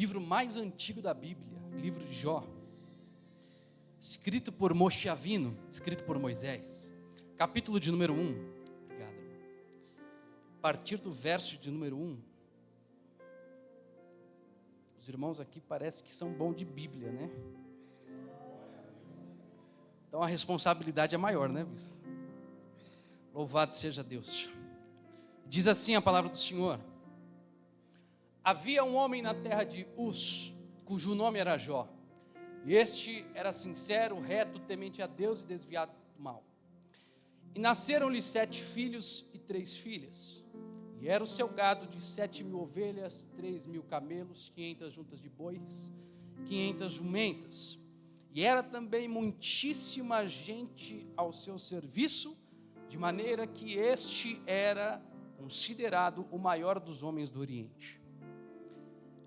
livro mais antigo da Bíblia, o livro de Jó, escrito por Moshe Avino, escrito por Moisés, capítulo de número 1, obrigado, a partir do verso de número 1, os irmãos aqui parece que são bons de Bíblia, né? Então a responsabilidade é maior, né, bispo? Louvado seja Deus. Diz assim a palavra do Senhor: havia um homem na terra de Uz, cujo nome era Jó. E este era sincero, reto, temente a Deus e desviado do mal. E nasceram-lhe 7 filhos e 3 filhas. E era o seu gado de 7.000 ovelhas, 3.000 camelos, 500 juntas de bois, 500 jumentas. E era também muitíssima gente ao seu serviço, de maneira que este era considerado o maior dos homens do Oriente.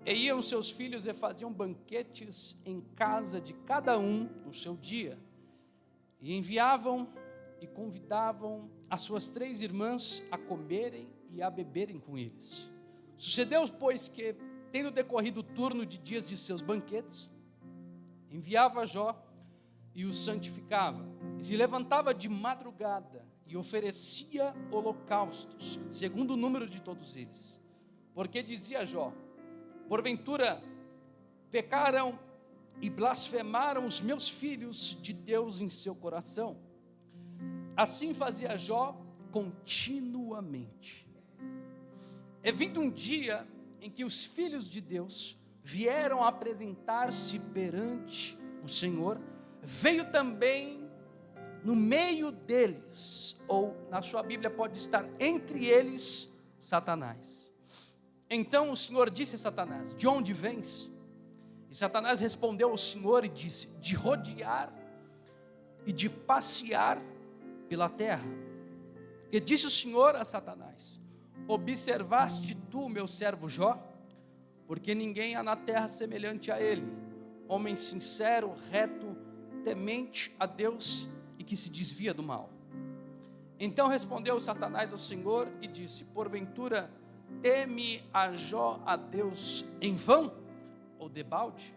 E iam seus filhos e faziam banquetes em casa de cada um no seu dia. E enviavam e convidavam as suas 3 irmãs a comerem e a beberem com eles. Sucedeu, pois, que, tendo decorrido o turno de dias de seus banquetes, enviava Jó e os santificava. E se levantava de madrugada e oferecia holocaustos, segundo o número de todos eles. Porque dizia Jó: porventura pecaram e blasfemaram os meus filhos de Deus em seu coração. Assim fazia Jó continuamente. É vindo um dia em que os filhos de Deus vieram apresentar-se perante o Senhor, veio também no meio deles, ou na sua Bíblia pode estar entre eles, Satanás. Então o Senhor disse a Satanás: de onde vens? E Satanás respondeu ao Senhor e disse: de rodear e de passear pela terra. E disse o Senhor a Satanás: observaste tu meu servo Jó? Porque ninguém há na terra semelhante a ele, homem sincero, reto, temente a Deus e que se desvia do mal. Então respondeu Satanás ao Senhor e disse: porventura teme a Jó a Deus em vão ou debalde?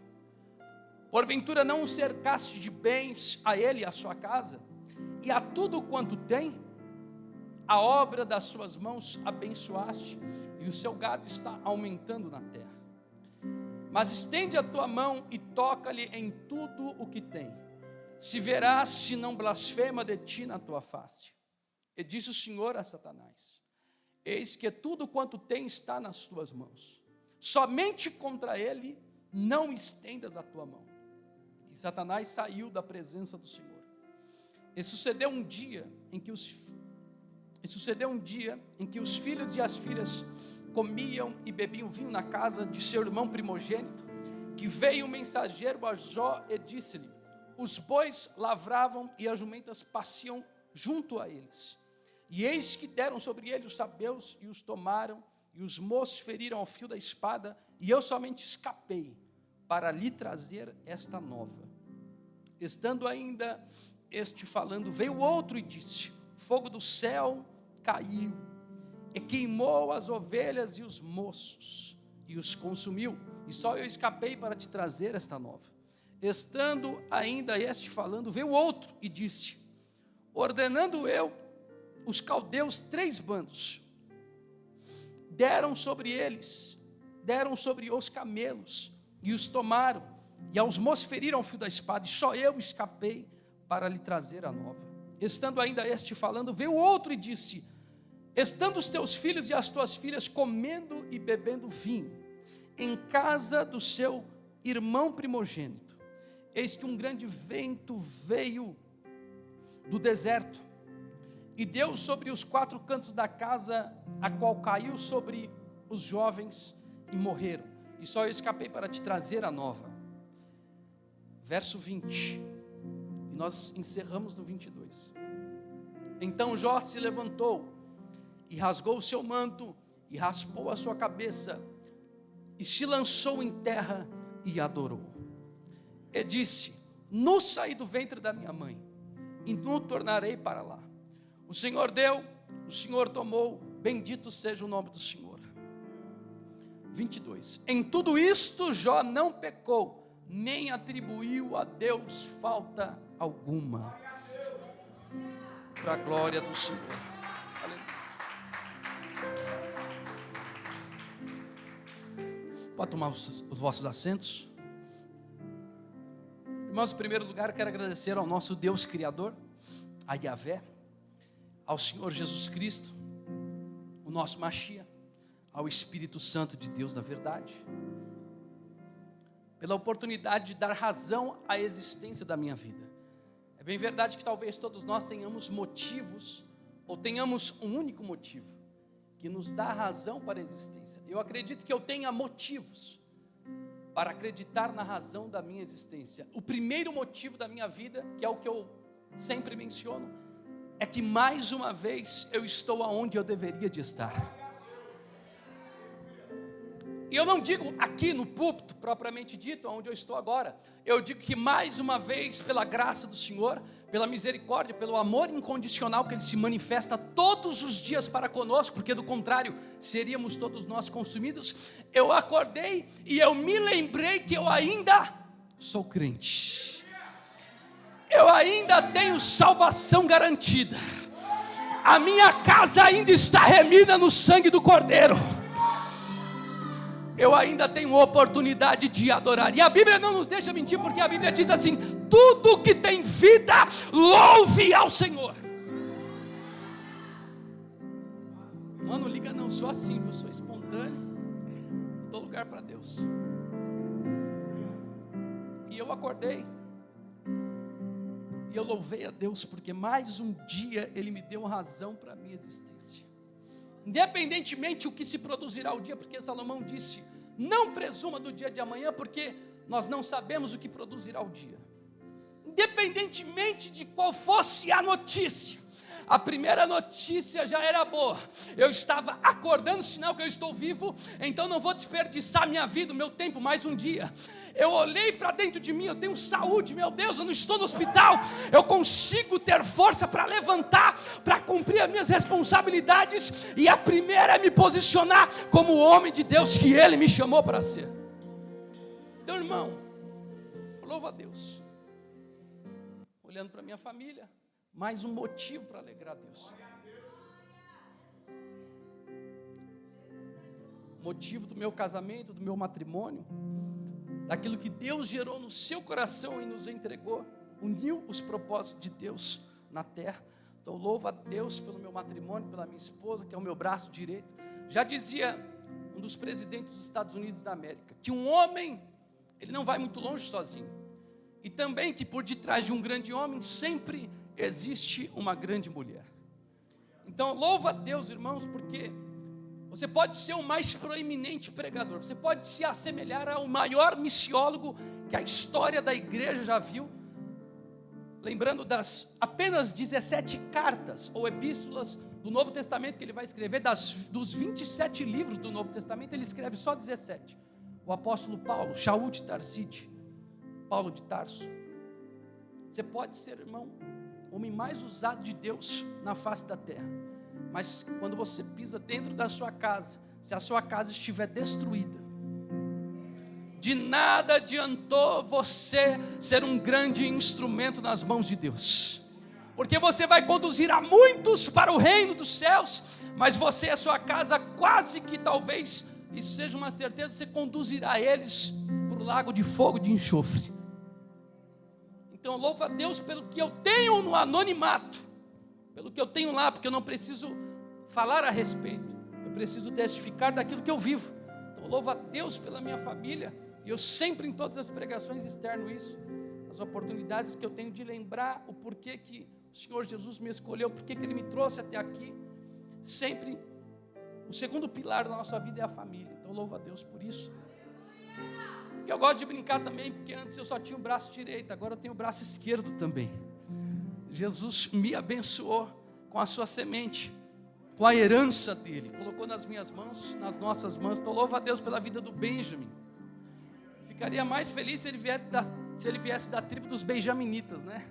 Porventura não o cercaste de bens a ele e a sua casa, e a tudo quanto tem? A obra das suas mãos abençoaste, e o seu gado está aumentando na terra. Mas estende a tua mão e toca-lhe em tudo o que tem, se verás se não blasfema de ti na tua face. E disse o Senhor a Satanás: eis que tudo quanto tem está nas tuas mãos, somente contra ele não estendas a tua mão. E Satanás saiu da presença do Senhor. E sucedeu um dia em que os filhos e as filhas comiam e bebiam vinho na casa de seu irmão primogênito, que veio o mensageiro a Jó e disse-lhe: os bois lavravam e as jumentas pasciam junto a eles. E eis que deram sobre ele os sabeus e os tomaram, e os moços feriram ao fio da espada, e eu somente escapei para lhe trazer esta nova. Estando ainda este falando, veio outro e disse: fogo do céu caiu e queimou as ovelhas e os moços e os consumiu, e só eu escapei para te trazer esta nova. Estando ainda este falando, veio outro e disse: ordenando eu os caldeus 3 bandos, deram sobre os camelos e os tomaram, e aos moços feriram o fio da espada, e só eu escapei para lhe trazer a nova. Estando ainda este falando, veio outro e disse: estando os teus filhos e as tuas filhas comendo e bebendo vinho em casa do seu irmão primogênito, eis que um grande vento veio do deserto e deu sobre os 4 cantos da casa, a qual caiu sobre os jovens e morreram, e só eu escapei para te trazer a nova. Verso 20, e nós encerramos no 22. Então Jó se levantou e rasgou o seu manto e raspou a sua cabeça e se lançou em terra e adorou. E disse: nu saí do ventre da minha mãe e nu tornarei para lá. O Senhor deu, o Senhor tomou, bendito seja o nome do Senhor. 22. Em tudo isto Jó não pecou, nem atribuiu a Deus falta alguma. Para a glória do Senhor. Aleluia. Pode tomar os vossos assentos. Irmãos, em primeiro lugar, quero agradecer ao nosso Deus Criador, a Yahvé, ao Senhor Jesus Cristo, o nosso Mashiach, ao Espírito Santo de Deus da verdade, pela oportunidade de dar razão à existência da minha vida. É bem verdade que talvez todos nós tenhamos motivos, ou tenhamos um único motivo, que nos dá razão para a existência. Eu acredito que eu tenha motivos para acreditar na razão da minha existência. O primeiro motivo da minha vida, que é o que eu sempre menciono, é que mais uma vez eu estou aonde eu deveria de estar. E eu não digo aqui no púlpito, propriamente dito, onde eu estou agora. Eu digo que mais uma vez, pela graça do Senhor, pela misericórdia, pelo amor incondicional que Ele se manifesta todos os dias para conosco, porque do contrário, seríamos todos nós consumidos. Eu acordei e eu me lembrei que eu ainda sou crente. Eu ainda tenho salvação garantida. A minha casa ainda está remida no sangue do Cordeiro. Eu ainda tenho oportunidade de adorar. E a Bíblia não nos deixa mentir, porque a Bíblia diz assim: tudo que tem vida, louve ao Senhor. Mano, liga não, sou assim, eu sou espontâneo, dou lugar para Deus. E eu acordei, e eu louvei a Deus, porque mais um dia Ele me deu razão para a minha existência. Independentemente o que se produzirá o dia, porque Salomão disse: não presuma do dia de amanhã, porque nós não sabemos o que produzirá o dia. Independentemente de qual fosse a notícia, a primeira notícia já era boa. Eu estava acordando, sinal que eu estou vivo, então não vou desperdiçar minha vida, o meu tempo, mais um dia. Eu olhei para dentro de mim, eu tenho saúde, meu Deus, eu não estou no hospital, eu consigo ter força para levantar, para cumprir as minhas responsabilidades, e a primeira é me posicionar como o homem de Deus que Ele me chamou para ser. Então, irmão, louvo a Deus. Olhando para minha família, mais um motivo para alegrar a Deus. Motivo do meu casamento, do meu matrimônio, daquilo que Deus gerou no seu coração e nos entregou, uniu os propósitos de Deus na terra. Então louvo a Deus pelo meu matrimônio, pela minha esposa, que é o meu braço direito. Já dizia um dos presidentes dos Estados Unidos da América, que um homem, ele não vai muito longe sozinho. E também que por detrás de um grande homem sempre existe uma grande mulher. Então louva a Deus, irmãos, porque você pode ser o mais proeminente pregador, você pode se assemelhar ao maior missiólogo que a história da igreja já viu, lembrando das apenas 17 cartas ou epístolas do Novo Testamento que ele vai escrever, dos 27 livros do Novo Testamento, ele escreve só 17. O apóstolo Paulo, Shaul de Tarside, Paulo de Tarso. Você pode ser, irmão, o homem mais usado de Deus na face da terra, mas quando você pisa dentro da sua casa, se a sua casa estiver destruída, de nada adiantou você ser um grande instrumento nas mãos de Deus, porque você vai conduzir a muitos para o reino dos céus, mas você e a sua casa, quase que talvez, isso seja uma certeza, você conduzirá eles para o lago de fogo de enxofre. Então louvo a Deus pelo que eu tenho no anonimato, pelo que eu tenho lá, porque eu não preciso falar a respeito, eu preciso testificar daquilo que eu vivo. Então louvo a Deus pela minha família, e eu sempre em todas as pregações externo isso, as oportunidades que eu tenho de lembrar o porquê que o Senhor Jesus me escolheu, porquê que Ele me trouxe até aqui. Sempre o segundo pilar da nossa vida é a família, então louvo a Deus por isso. E eu gosto de brincar também, porque antes eu só tinha o braço direito, agora eu tenho o braço esquerdo também. Jesus me abençoou com a sua semente, com a herança dele, colocou nas minhas mãos, nas nossas mãos. Então louvo a Deus pela vida do Benjamin. Ficaria mais feliz se ele viesse da tribo dos benjaminitas, né?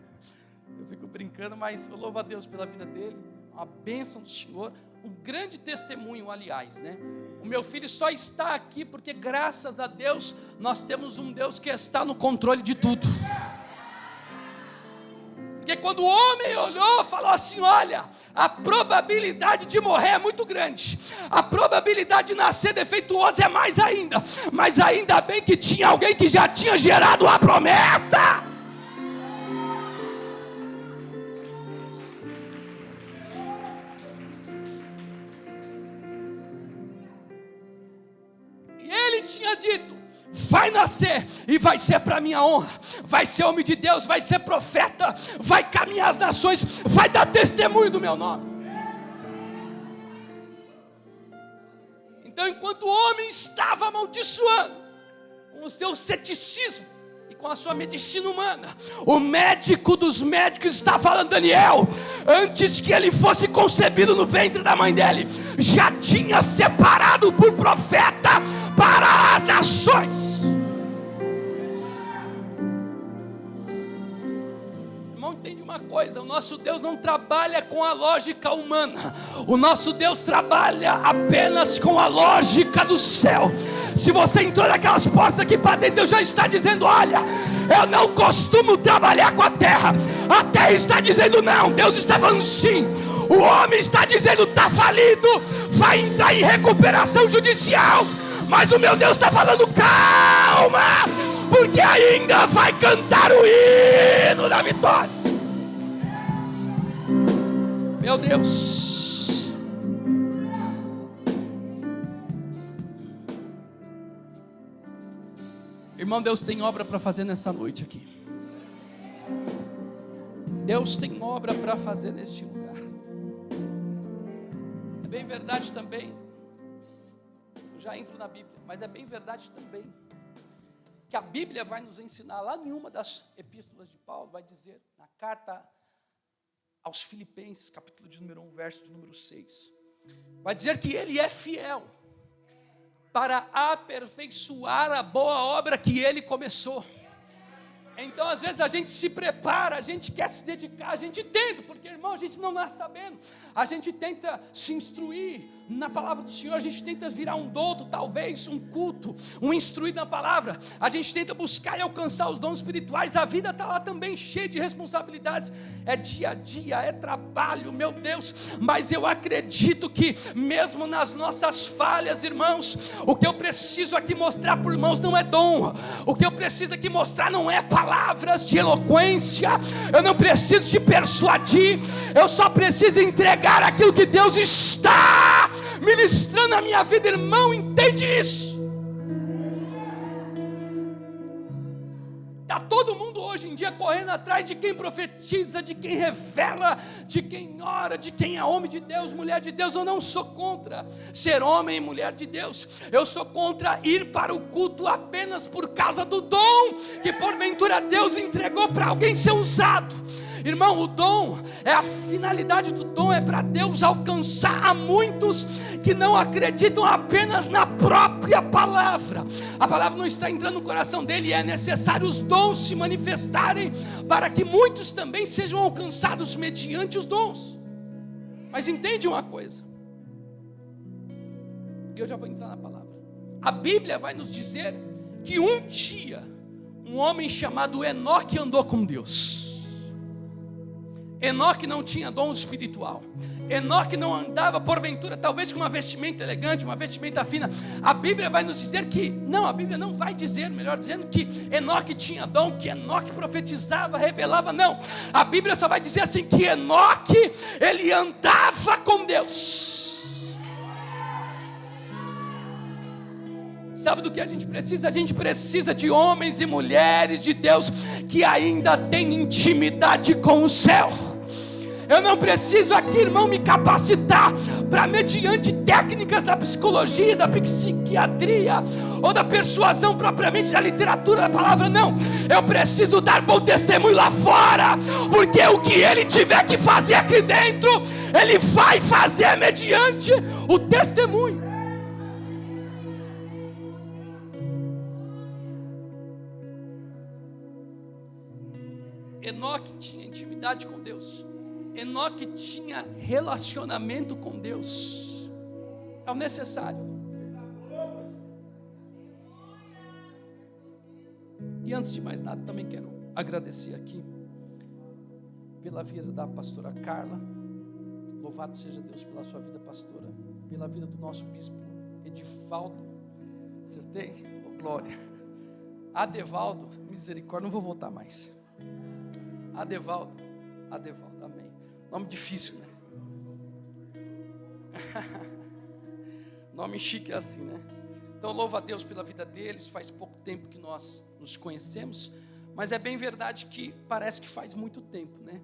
Eu fico brincando, mas eu louvo a Deus pela vida dele, uma bênção do Senhor, um grande testemunho, aliás, né? O meu filho só está aqui porque, graças a Deus, nós temos um Deus que está no controle de tudo. Porque quando o homem olhou, falou assim: olha, a probabilidade de morrer é muito grande, a probabilidade de nascer defeituoso é mais ainda, mas ainda bem que tinha alguém que já tinha gerado a promessa. E ele tinha dito: vai nascer e vai ser para minha honra, vai ser homem de Deus, vai ser profeta, vai caminhar as nações, vai dar testemunho do meu nome. Então, enquanto o homem estava amaldiçoando com o seu ceticismo e com a sua medicina humana, o médico dos médicos está falando: Daniel, antes que ele fosse concebido no ventre da mãe dele, já tinha separado por profeta para as nações. Irmão, entende uma coisa: o nosso Deus não trabalha com a lógica humana, o nosso Deus trabalha apenas com a lógica do céu. Se você entrou naquelas portas aqui para dentro, Deus já está dizendo: olha, eu não costumo trabalhar com a terra está dizendo não. Deus está falando sim. O homem está dizendo: está falido, vai entrar em recuperação judicial. Mas o meu Deus está falando: calma, porque ainda vai cantar o hino da vitória. Meu Deus, irmão, Deus tem obra para fazer nessa noite aqui. Deus tem obra para fazer neste lugar. É bem verdade também, já entro na Bíblia, mas é bem verdade também que a Bíblia vai nos ensinar, lá em uma das epístolas de Paulo, vai dizer, na carta aos Filipenses, capítulo de número 1, verso de número 6, vai dizer que Ele é fiel para aperfeiçoar a boa obra que Ele começou. Então, às vezes a gente se prepara, a gente quer se dedicar, a gente tenta, porque, irmão, a gente não nasce sabendo, a gente tenta se instruir na palavra do Senhor, a gente tenta virar um douto, talvez, um culto, um instruído na palavra, a gente tenta buscar e alcançar os dons espirituais. A vida está lá também cheia de responsabilidades, é dia a dia, é trabalho, meu Deus, mas eu acredito que mesmo nas nossas falhas, irmãos, o que eu preciso aqui mostrar para os irmãos não é dom, o que eu preciso aqui mostrar não é palavras de eloquência, eu não preciso te persuadir, eu só preciso entregar aquilo que Deus está ministrando na minha vida. Irmão, entende isso? Está todo mundo hoje em dia correndo atrás de quem profetiza, de quem revela, de quem ora, de quem é homem de Deus, mulher de Deus. Eu não sou contra ser homem e mulher de Deus, eu sou contra ir para o culto apenas por causa do dom que porventura Deus entregou para alguém ser usado. Irmão, o dom, a finalidade do dom é para Deus alcançar a muitos que não acreditam apenas na própria palavra. A palavra não está entrando no coração dele, e é necessário os dons se manifestarem para que muitos também sejam alcançados mediante os dons. Mas entende uma coisa, e eu já vou entrar na palavra. A Bíblia vai nos dizer que um dia um homem chamado Enoque andou com Deus. Enoque não tinha dom espiritual. Enoque não andava porventura talvez com uma vestimenta elegante, uma vestimenta fina. A Bíblia vai nos dizer que não, a Bíblia não vai dizer, melhor dizendo, que Enoque tinha dom, que Enoque profetizava, revelava. Não, a Bíblia só vai dizer assim, que Enoque, ele andava com Deus. Sabe do que a gente precisa? A gente precisa de homens e mulheres de Deus que ainda têm intimidade com o céu. Eu não preciso aqui, irmão, me capacitar para, mediante técnicas da psicologia, da psiquiatria ou da persuasão propriamente da literatura da palavra. Não, eu preciso dar bom testemunho lá fora, porque o que ele tiver que fazer aqui dentro, ele vai fazer mediante o testemunho. Enoque tinha intimidade com Deus. Enoque tinha relacionamento com Deus. É o necessário. E antes de mais nada, também quero agradecer aqui pela vida da pastora Carla. Louvado seja Deus pela sua vida, pastora. Pela vida do nosso bispo Edivaldo. Acertei? Oh, glória. Adevaldo, misericórdia, não vou voltar mais. Adevaldo, amém. Nome difícil, né? Nome chique é assim, né? Então louva a Deus pela vida deles. Faz pouco tempo que nós nos conhecemos, mas é bem verdade que parece que faz muito tempo, né?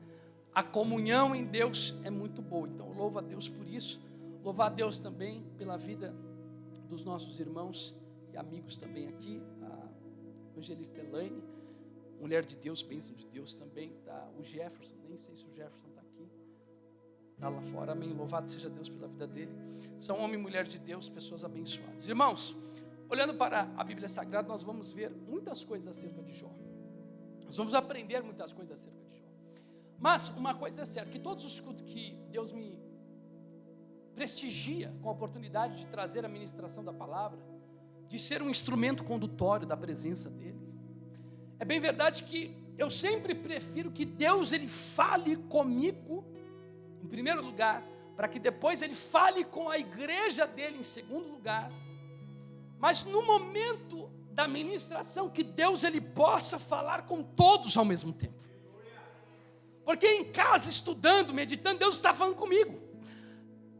A comunhão em Deus é muito boa, então louva a Deus por isso. Louvar a Deus também pela vida dos nossos irmãos e amigos também aqui, a evangelista Elaine, mulher de Deus, bênção de Deus também, tá? O Jefferson, nem sei se o Jefferson está aqui, está lá fora, amém, louvado seja Deus pela vida dele. São homem e mulher de Deus, pessoas abençoadas. Irmãos, olhando para a Bíblia Sagrada, nós vamos ver muitas coisas acerca de Jó, nós vamos aprender muitas coisas acerca de Jó, mas uma coisa é certa, que todos os cultos que Deus me prestigia com a oportunidade de trazer a ministração da palavra, de ser um instrumento condutório da presença dele, é bem verdade que eu sempre prefiro que Deus ele fale comigo em primeiro lugar, para que depois ele fale com a igreja dele em segundo lugar, mas no momento da ministração que Deus ele possa falar com todos ao mesmo tempo, porque em casa estudando, meditando, Deus está falando comigo,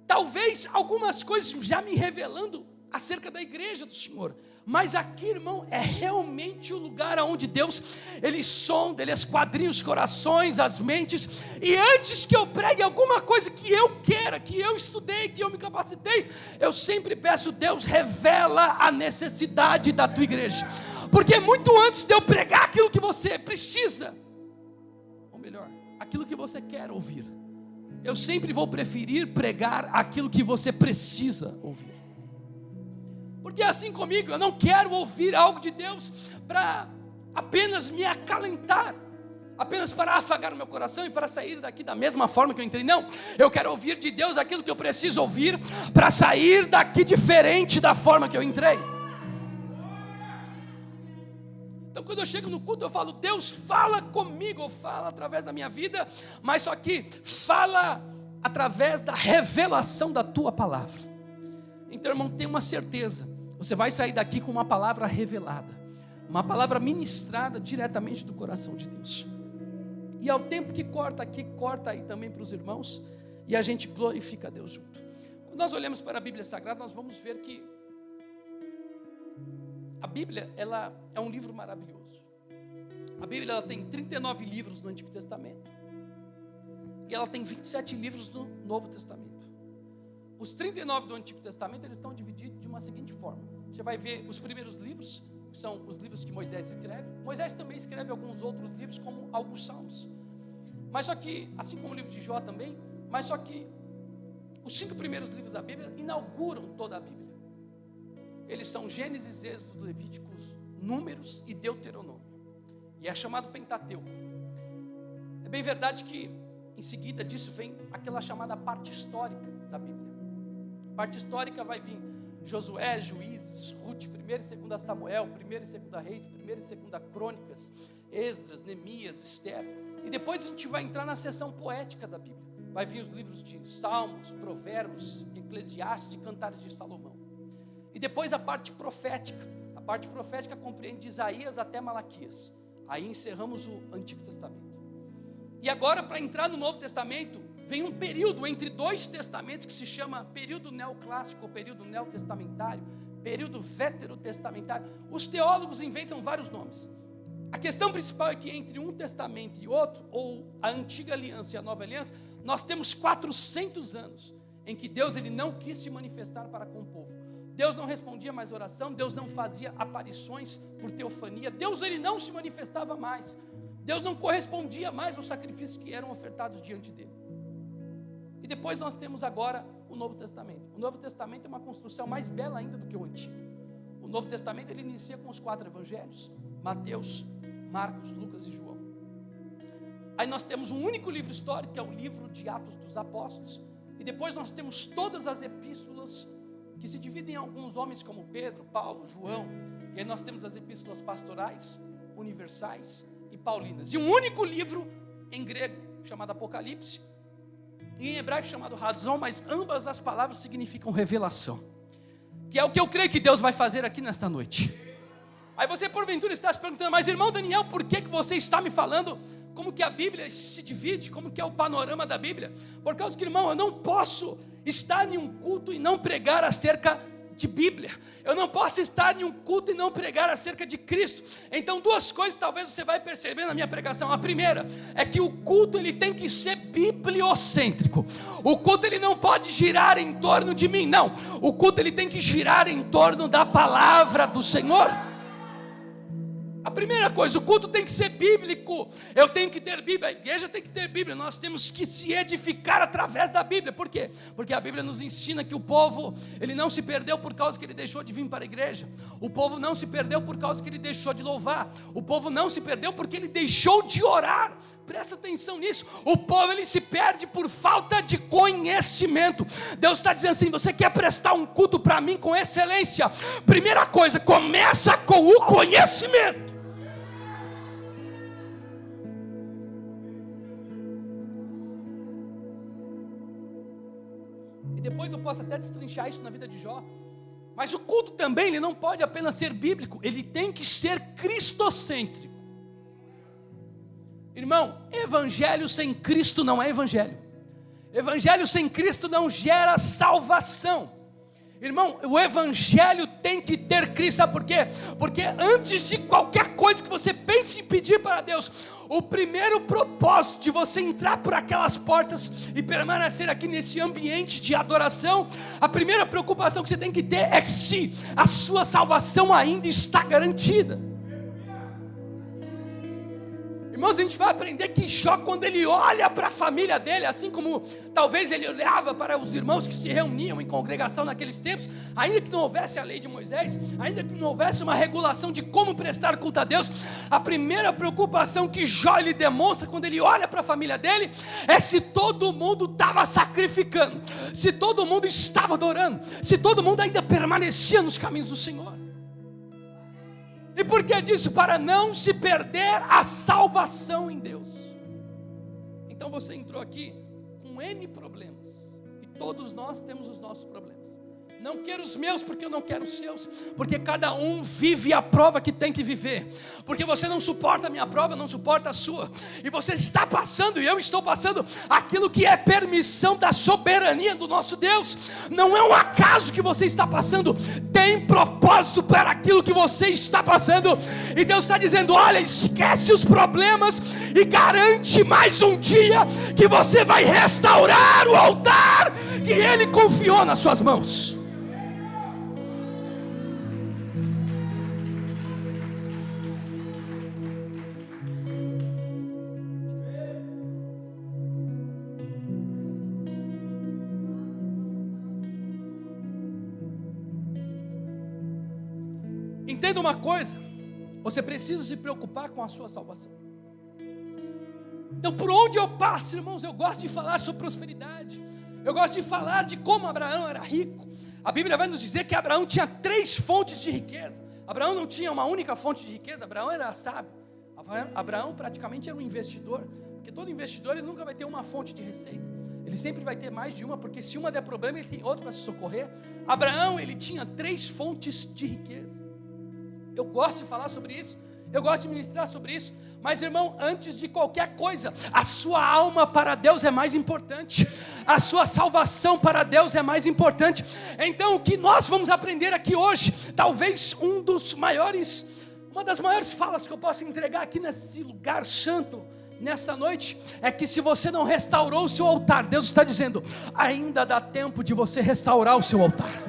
talvez algumas coisas já me revelando acerca da igreja do Senhor, mas aqui, irmão, é realmente o lugar onde Deus, ele sonda, ele esquadrinha os corações, as mentes, e antes que eu pregue alguma coisa que eu queira, que eu estudei, que eu me capacitei, eu sempre peço, Deus, revela a necessidade da tua igreja, porque muito antes de eu pregar aquilo que você precisa, ou melhor, aquilo que você quer ouvir, eu sempre vou preferir pregar aquilo que você precisa ouvir. Porque assim comigo, eu não quero ouvir algo de Deus para apenas me acalentar, apenas para afagar o meu coração e para sair daqui da mesma forma que eu entrei. Não, eu quero ouvir de Deus aquilo que eu preciso ouvir para sair daqui diferente da forma que eu entrei. Então quando eu chego no culto eu falo, Deus fala comigo, fala através da minha vida, mas só que fala através da revelação da tua palavra. Então, irmão, tenha uma certeza, você vai sair daqui com uma palavra revelada, uma palavra ministrada diretamente do coração de Deus. E ao tempo que corta aqui, corta aí também para os irmãos, e a gente glorifica a Deus junto. Quando nós olhamos para a Bíblia Sagrada, nós vamos ver que a Bíblia, ela é um livro maravilhoso. A Bíblia, ela tem 39 livros no Antigo Testamento, e ela tem 27 livros no Novo Testamento. Os 39 do Antigo Testamento, eles estão divididos de uma seguinte forma. Você vai ver os primeiros livros, que são os livros que Moisés escreve. Moisés também escreve alguns outros livros, como alguns salmos. Mas só que, assim como o livro de Jó também, mas só que os 5 primeiros livros da Bíblia inauguram toda a Bíblia. Eles são Gênesis, Êxodo, Levíticos, Números e Deuteronômio. E é chamado Pentateuco. É bem verdade que em seguida disso vem aquela chamada parte histórica da Bíblia. A parte histórica vai vir Josué, Juízes, Ruth, 1 e 2 Samuel, 1 e 2 Reis, 1 e 2 Crônicas, Esdras, Neemias, Esther. E depois a gente vai entrar na seção poética da Bíblia. Vai vir os livros de Salmos, Provérbios, Eclesiastes e Cantares de Salomão. E depois a parte profética. A parte profética compreende de Isaías até Malaquias. Aí encerramos o Antigo Testamento. E agora, para entrar no Novo Testamento, vem um período entre 2 testamentos que se chama período neoclássico, ou período neotestamentário, período veterotestamentário. Os teólogos inventam vários nomes. A questão principal é que entre um testamento e outro, ou a antiga aliança e a nova aliança, nós temos 400 anos em que Deus ele não quis se manifestar para com o povo. Deus não respondia mais oração, Deus não fazia aparições por teofania, Deus ele não se manifestava mais, Deus não correspondia mais aos sacrifícios que eram ofertados diante dele. E depois nós temos agora o Novo Testamento. O Novo Testamento é uma construção mais bela ainda do que o Antigo. O Novo Testamento ele inicia com os 4 evangelhos, Mateus, Marcos, Lucas e João. Aí nós temos um único livro histórico, que é o livro de Atos dos Apóstolos. E depois nós temos todas as epístolas, que se dividem em alguns homens como Pedro, Paulo, João. E aí nós temos as epístolas pastorais, universais e paulinas. E um único livro em grego, chamado Apocalipse, e em hebraico chamado Razão, mas ambas as palavras significam revelação. Que é o que eu creio que Deus vai fazer aqui nesta noite. Aí você porventura está se perguntando, mas irmão Daniel, por que você está me falando como que a Bíblia se divide, como que é o panorama da Bíblia? Por causa que, irmão, eu não posso estar em um culto e não pregar acerca de Bíblia. Eu não posso estar em um culto e não pregar acerca de Cristo. Então, duas coisas talvez você vai perceber na minha pregação. A primeira é que o culto ele tem que ser bibliocêntrico. O culto ele não pode girar em torno de mim, não. O culto ele tem que girar em torno da palavra do Senhor. A primeira coisa, o culto tem que ser bíblico. Eu tenho que ter Bíblia, a igreja tem que ter Bíblia. Nós temos que se edificar através da Bíblia. Por quê? Porque a Bíblia nos ensina que o povo, ele não se perdeu por causa que ele deixou de vir para a igreja. O povo não se perdeu por causa que ele deixou de louvar. O povo não se perdeu porque ele deixou de orar. Presta atenção nisso. O povo ele se perde por falta de conhecimento. Deus está dizendo assim: você quer prestar um culto para mim com excelência? Primeira coisa, começa com o conhecimento. E depois eu posso até destrinchar isso na vida de Jó. Mas o culto também ele não pode apenas ser bíblico, ele tem que ser cristocêntrico. Irmão, evangelho sem Cristo não é evangelho. Evangelho sem Cristo não gera salvação. Irmão, o evangelho tem que ter Cristo. Sabe por quê? Porque antes de qualquer coisa que você pense em pedir para Deus, o primeiro propósito de você entrar por aquelas portas e permanecer aqui nesse ambiente de adoração, a primeira preocupação que você tem que ter é se a sua salvação ainda está garantida. Irmãos, a gente vai aprender que Jó, quando ele olha para a família dele, assim como talvez ele olhava para os irmãos que se reuniam em congregação naqueles tempos, ainda que não houvesse a lei de Moisés, ainda que não houvesse uma regulação de como prestar culto a Deus, a primeira preocupação que Jó ele demonstra quando ele olha para a família dele é se todo mundo estava sacrificando, se todo mundo estava adorando, se todo mundo ainda permanecia nos caminhos do Senhor. E por que disso? Para não se perder a salvação em Deus. Então você entrou aqui com N problemas. E todos nós temos os nossos problemas. Não quero os meus porque eu não quero os seus. Porque cada um vive a prova que tem que viver. Porque você não suporta a minha prova, não suporta a sua. E você está passando, e eu estou passando, aquilo que é permissão da soberania do nosso Deus. Não é um acaso que você está passando. Tem propósito para aquilo que você está passando. E Deus está dizendo: olha, esquece os problemas e garante mais um dia que você vai restaurar o altar que Ele confiou nas suas mãos. Entenda uma coisa, você precisa se preocupar com a sua salvação. Então, por onde eu passo, irmãos, eu gosto de falar sobre prosperidade. Eu gosto de falar de como Abraão era rico. A Bíblia vai nos dizer que Abraão tinha 3 fontes de riqueza. Abraão não tinha uma única fonte de riqueza. Abraão era sábio. Abraão praticamente era um investidor. Porque todo investidor ele nunca vai ter uma fonte de receita. Ele sempre vai ter mais de uma, porque se uma der problema, ele tem outra para se socorrer. Abraão, ele tinha 3 fontes de riqueza. Eu gosto de falar sobre isso, eu gosto de ministrar sobre isso. Mas, irmão, antes de qualquer coisa, a sua alma para Deus é mais importante. A sua salvação para Deus é mais importante. Então, o que nós vamos aprender aqui hoje, talvez uma das maiores falas que eu posso entregar aqui nesse lugar santo, nessa noite, é que se você não restaurou o seu altar, Deus está dizendo: ainda dá tempo de você restaurar o seu altar.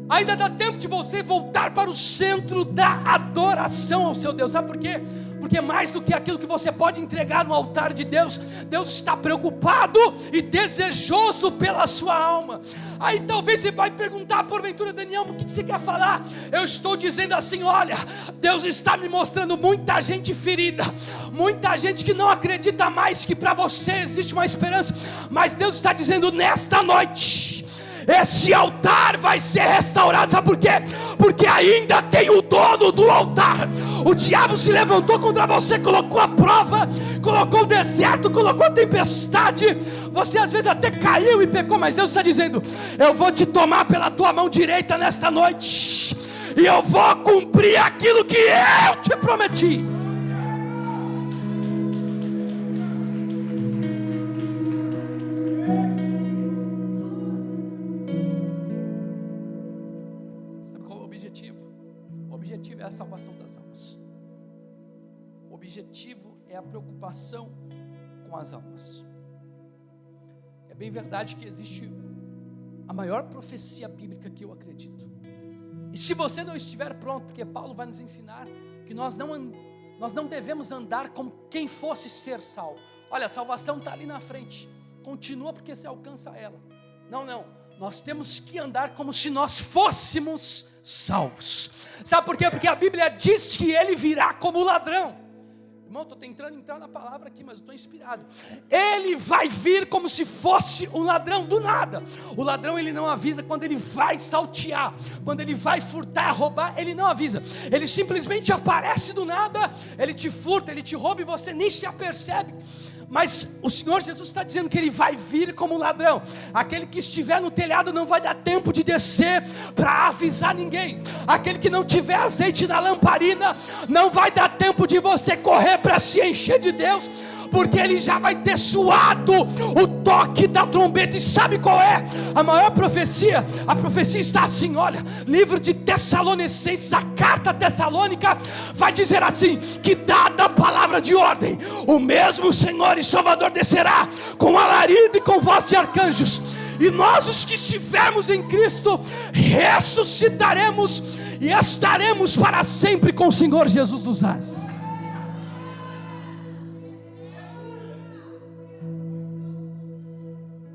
Ainda dá tempo de você voltar para o centro da adoração ao seu Deus. Sabe por quê? Porque mais do que aquilo que você pode entregar no altar de Deus, Deus está preocupado e desejoso pela sua alma. Aí talvez você vai perguntar, porventura, Daniel, o que você quer falar? Eu estou dizendo assim: olha, Deus está me mostrando muita gente ferida, muita gente que não acredita mais que para você existe uma esperança. Mas Deus está dizendo: nesta noite esse altar vai ser restaurado. Sabe por quê? Porque ainda tem o dono do altar. O diabo se levantou contra você, colocou a prova, colocou o deserto, colocou a tempestade. Você às vezes até caiu e pecou, mas Deus está dizendo: eu vou te tomar pela tua mão direita nesta noite, e eu vou cumprir aquilo que eu te prometi. Sabe qual é o objetivo? O objetivo é a salvação das almas. O objetivo é a preocupação com as almas. É bem verdade que existe a maior profecia bíblica que eu acredito. E se você não estiver pronto, porque Paulo vai nos ensinar que nós não devemos andar como quem fosse ser salvo. Olha, a salvação está ali na frente, continua porque você alcança ela. Não, nós temos que andar como se nós fôssemos salvos. Sabe por quê? Porque a Bíblia diz que ele virá como ladrão. Irmão, estou tentando entrar na palavra aqui, mas estou inspirado. Ele vai vir como se fosse um ladrão do nada. O ladrão, ele não avisa quando ele vai saltear, quando ele vai furtar, roubar, ele não avisa. Ele simplesmente aparece do nada, ele te furta, ele te rouba e você nem se apercebe. Mas o Senhor Jesus está dizendo que ele vai vir como um ladrão. Aquele que estiver no telhado não vai dar tempo de descer para avisar ninguém. Aquele que não tiver azeite na lamparina não vai dar tempo de você correr para se encher de Deus, porque ele já vai ter suado o toque da trombeta. E sabe qual é a maior profecia? A profecia está assim, olha, livro de Tessalonicenses, a carta tessalônica vai dizer assim, que dada a palavra de ordem, o mesmo Senhor e Salvador descerá com alarido e com voz de arcanjos, e nós os que estivermos em Cristo ressuscitaremos e estaremos para sempre com o Senhor Jesus dos ares.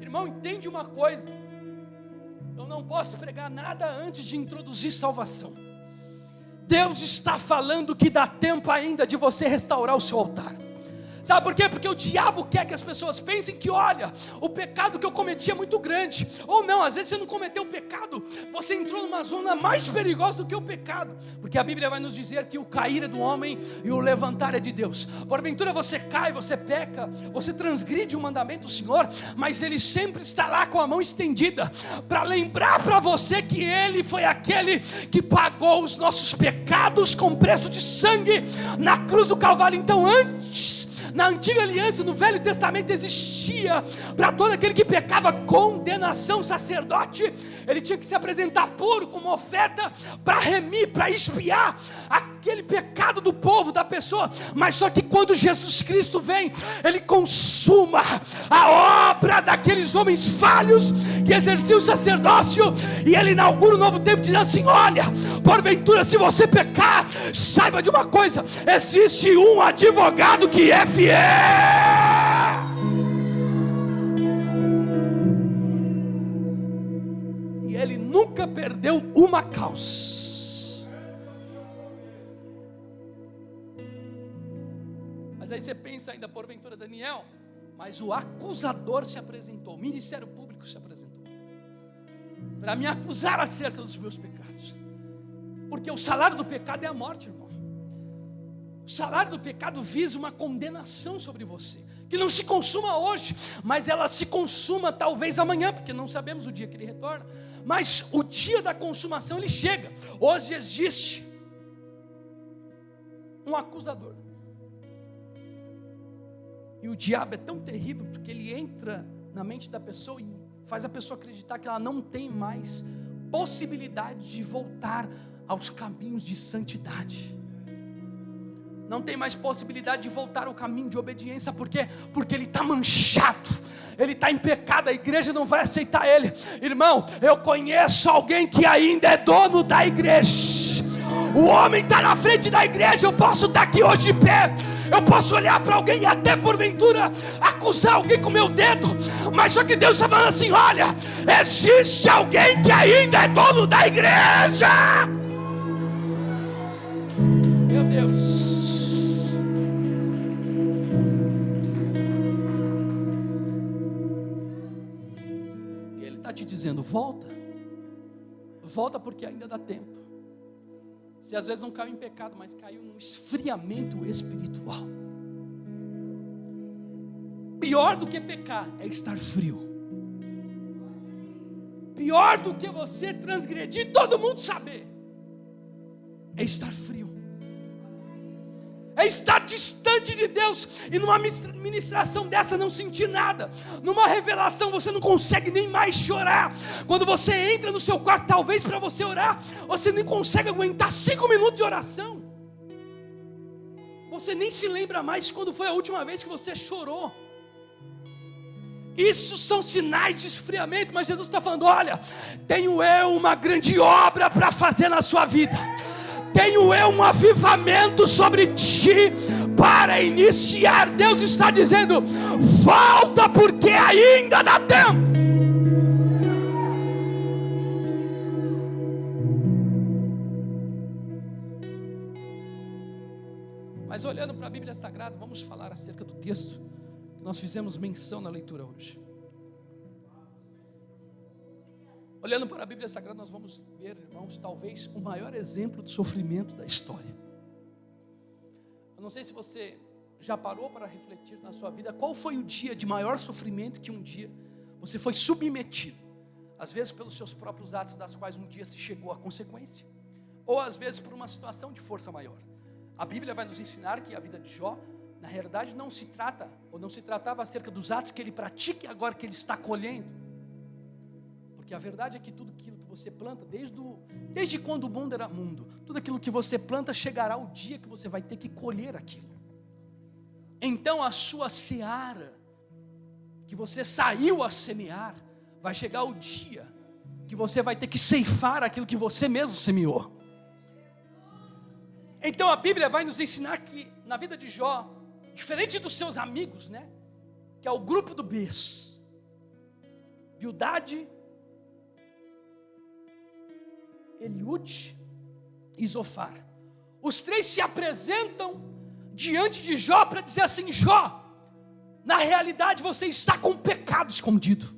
Irmão, entende uma coisa: eu não posso pregar nada antes de introduzir salvação. Deus está falando que dá tempo ainda de você restaurar o seu altar. Sabe por quê? Porque o diabo quer que as pessoas pensem que, olha, o pecado que eu cometi é muito grande. Ou não, às vezes você não cometeu o pecado, você entrou numa zona mais perigosa do que o pecado. Porque a Bíblia vai nos dizer que o cair é do homem e o levantar é de Deus. Porventura você cai, você peca, você transgride o mandamento do Senhor, mas Ele sempre está lá com a mão estendida, para lembrar para você que Ele foi aquele que pagou os nossos pecados com preço de sangue na cruz do Calvário. Então antes, na antiga aliança, no Velho Testamento, existia para todo aquele que pecava condenação. O sacerdote, ele tinha que se apresentar puro como oferta para remir, para expiar aquele pecado do povo, da pessoa. Mas só que quando Jesus Cristo vem, Ele consuma a obra daqueles homens falhos que exerciam o sacerdócio, e Ele inaugura um novo tempo, dizendo assim: olha, porventura se você pecar, saiba de uma coisa, existe um advogado que é fiel. E Ele nunca perdeu uma causa. Mas aí você pensa ainda, porventura, Daniel, mas o acusador se apresentou, o Ministério Público se apresentou para me acusar acerca dos meus pecados. Porque o salário do pecado é a morte, irmão. O salário do pecado visa uma condenação sobre você, que não se consuma hoje, mas ela se consuma talvez amanhã, porque não sabemos o dia que Ele retorna. Mas o dia da consumação ele chega. Hoje existe um acusador. E o diabo é tão terrível, porque ele entra na mente da pessoa e faz a pessoa acreditar que ela não tem mais possibilidade de voltar aos caminhos de santidade. Não tem mais possibilidade de voltar ao caminho de obediência. Por quê? Porque ele está manchado, ele está em pecado, a igreja não vai aceitar ele. Irmão, eu conheço alguém que ainda é dono da igreja. O homem está na frente da igreja. Eu posso estar aqui hoje de pé, eu posso olhar para alguém e até porventura acusar alguém com o meu dedo, mas só que Deus está falando assim: olha, existe alguém que ainda é dono da igreja. Meu Deus. dizendo: volta, volta porque ainda dá tempo. Você às vezes não caiu em pecado, mas caiu num esfriamento espiritual. Pior do que pecar é estar frio. Pior do que você transgredir, todo mundo saber, é estar frio. É estar distante de Deus. E numa ministração dessa não sentir nada. Numa revelação você não consegue nem mais chorar. Quando você entra no seu quarto, talvez para você orar, você nem consegue aguentar 5 minutos de oração. Você nem se lembra mais quando foi a última vez que você chorou. Isso são sinais de esfriamento. Mas Jesus está falando: olha, tenho eu uma grande obra para fazer na sua vida. Tenho eu um avivamento sobre ti para iniciar. Deus está dizendo: volta porque ainda dá tempo. Mas olhando para a Bíblia Sagrada, vamos falar acerca do texto que nós fizemos menção na leitura hoje. Olhando para a Bíblia Sagrada, nós vamos ver, irmãos, talvez o maior exemplo de sofrimento da história. Eu não sei se você já parou para refletir na sua vida, qual foi o dia de maior sofrimento que um dia você foi submetido, às vezes pelos seus próprios atos, das quais um dia se chegou à consequência, ou às vezes por uma situação de força maior. A Bíblia vai nos ensinar que a vida de Jó, na realidade, não se trata, ou não se tratava acerca dos atos que ele pratica e agora que ele está colhendo. Porque a verdade é que tudo aquilo que você planta, desde quando o mundo era mundo, tudo aquilo que você planta, chegará o dia que você vai ter que colher aquilo. Então a sua seara, que você saiu a semear, vai chegar o dia que você vai ter que ceifar aquilo que você mesmo semeou. Então a Bíblia vai nos ensinar que na vida de Jó, diferente dos seus amigos, né, que é o grupo do Bes, Bildade, Eliúde e Zofar, os três se apresentam diante de Jó para dizer assim: Jó, na realidade você está com um pecado escondido.